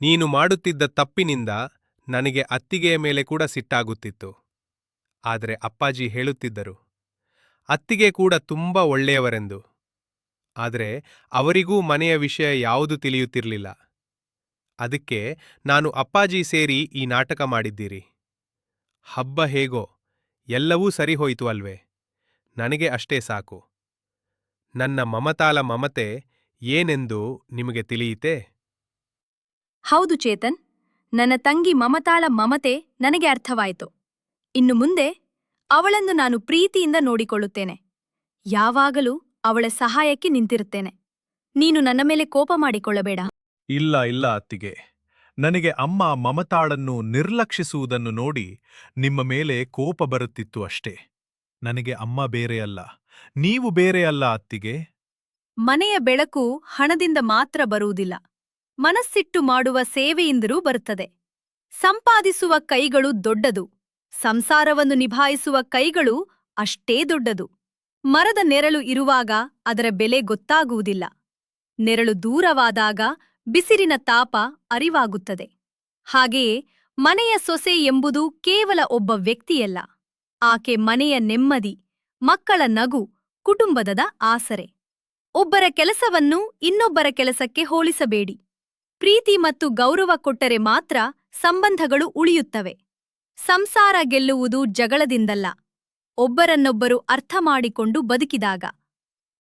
ನೀನು ಮಾಡುತ್ತಿದ್ದ ತಪ್ಪಿನಿಂದ ನನಗೆ ಅತ್ತಿಗೆಯ ಮೇಲೆ ಕೂಡ ಸಿಟ್ಟಾಗುತ್ತಿತ್ತು. ಆದರೆ ಅಪ್ಪಾಜಿ ಹೇಳುತ್ತಿದ್ದರು, ಅತ್ತಿಗೆ ಕೂಡ ತುಂಬ ಒಳ್ಳೆಯವರೆಂದು. ಆದರೆ ಅವರಿಗೂ ಮನೆಯ ವಿಷಯ ಯಾವುದು ತಿಳಿಯುತ್ತಿರಲಿಲ್ಲ. ಅದಕ್ಕೆ ನಾನು ಅಪ್ಪಾಜಿ ಸೇರಿ ಈ ನಾಟಕ ಮಾಡಿದ್ದೀರಿ. ಹಬ್ಬ ಹೇಗೋ ಎಲ್ಲವೂ ಸರಿ ಹೋಯಿತು ಅಲ್ವೇ? ನನಗೆ ಅಷ್ಟೇ ಸಾಕು. ನನ್ನ ಮಮತಾಳ ಮಮತೆ ಏನೆಂದು ನಿಮಗೆ ತಿಳಿಯಿತೆ? ಹೌದು ಚೇತನ್, ನನ್ನ ತಂಗಿ ಮಮತಾಳ ಮಮತೆ ನನಗೆ ಅರ್ಥವಾಯಿತು. ಇನ್ನು ಮುಂದೆ ಅವಳನ್ನು ನಾನು ಪ್ರೀತಿಯಿಂದ ನೋಡಿಕೊಳ್ಳುತ್ತೇನೆ. ಯಾವಾಗಲೂ ಅವಳ ಸಹಾಯಕ್ಕೆ ನಿಂತಿರುತ್ತೇನೆ. ನೀನು ನನ್ನ ಮೇಲೆ ಕೋಪ ಮಾಡಿಕೊಳ್ಳಬೇಡ. ಇಲ್ಲ ಇಲ್ಲ ಅತ್ತಿಗೆ, ನನಗೆ ಅಮ್ಮ ಮಮತಾಳನ್ನು ನಿರ್ಲಕ್ಷಿಸುವುದನ್ನು ನೋಡಿ ನಿಮ್ಮ ಮೇಲೆ ಕೋಪ ಬರುತ್ತಿತ್ತು ಅಷ್ಟೇ. ನನಗೆ ಅಮ್ಮ ಬೇರೆಯಲ್ಲ, ನೀವು ಬೇರೆಯಲ್ಲ ಅತ್ತಿಗೆ. ಮನೆಯ ಬೆಳಕು ಹಣದಿಂದ ಮಾತ್ರ ಬರುವುದಿಲ್ಲ, ಮನಸ್ಸಿಟ್ಟು ಮಾಡುವ ಸೇವೆಯಿಂದಲೂ ಬರುತ್ತದೆ. ಸಂಪಾದಿಸುವ ಕೈಗಳು ದೊಡ್ಡದು, ಸಂಸಾರವನ್ನು ನಿಭಾಯಿಸುವ ಕೈಗಳು ಅಷ್ಟೇ ದೊಡ್ಡದು. ಮರದ ನೆರಳು ಇರುವಾಗ ಅದರ ಬೆಲೆ ಗೊತ್ತಾಗುವುದಿಲ್ಲ. ನೆರಳು ದೂರವಾದಾಗ ಬಿಸಿರಿನ ತಾಪ ಅರಿವಾಗುತ್ತದೆ. ಹಾಗೆಯೇ ಮನೆಯ ಸೊಸೆ ಎಂಬುದು ಕೇವಲ ಒಬ್ಬ ವ್ಯಕ್ತಿಯಲ್ಲ. ಆಕೆ ಮನೆಯ ನೆಮ್ಮದಿ, ಮಕ್ಕಳ ನಗು, ಕುಟುಂಬದ ಆಸರೆ. ಒಬ್ಬರ ಕೆಲಸವನ್ನು ಇನ್ನೊಬ್ಬರ ಕೆಲಸಕ್ಕೆ ಹೋಲಿಸಬೇಡಿ. ಪ್ರೀತಿ ಮತ್ತು ಗೌರವ ಕೊಟ್ಟರೆ ಮಾತ್ರ ಸಂಬಂಧಗಳು ಉಳಿಯುತ್ತವೆ. ಸಂಸಾರ ಗೆಲ್ಲುವುದು ಜಗಳದಿಂದಲ್ಲ, ಒಬ್ಬರನ್ನೊಬ್ಬರು ಅರ್ಥ ಮಾಡಿಕೊಂಡು ಬದುಕಿದಾಗ.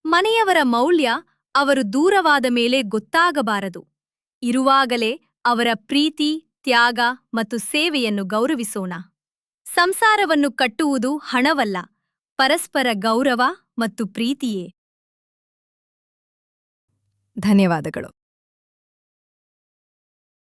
ಮನೆಯವರ ಮೌಲ್ಯ ಅವರು ದೂರವಾದ ಮೇಲೆ ಗೊತ್ತಾಗಬಾರದು. ಇರುವಾಗಲೇ ಅವರ ಪ್ರೀತಿ, ತ್ಯಾಗ ಮತ್ತು ಸೇವೆಯನ್ನು ಗೌರವಿಸೋಣ. ಸಂಸಾರವನ್ನು ಕಟ್ಟುವುದು ಹಣವಲ್ಲ, ಪರಸ್ಪರ ಗೌರವ ಮತ್ತು ಪ್ರೀತಿಯೇ. ಧನ್ಯವಾದಗಳು.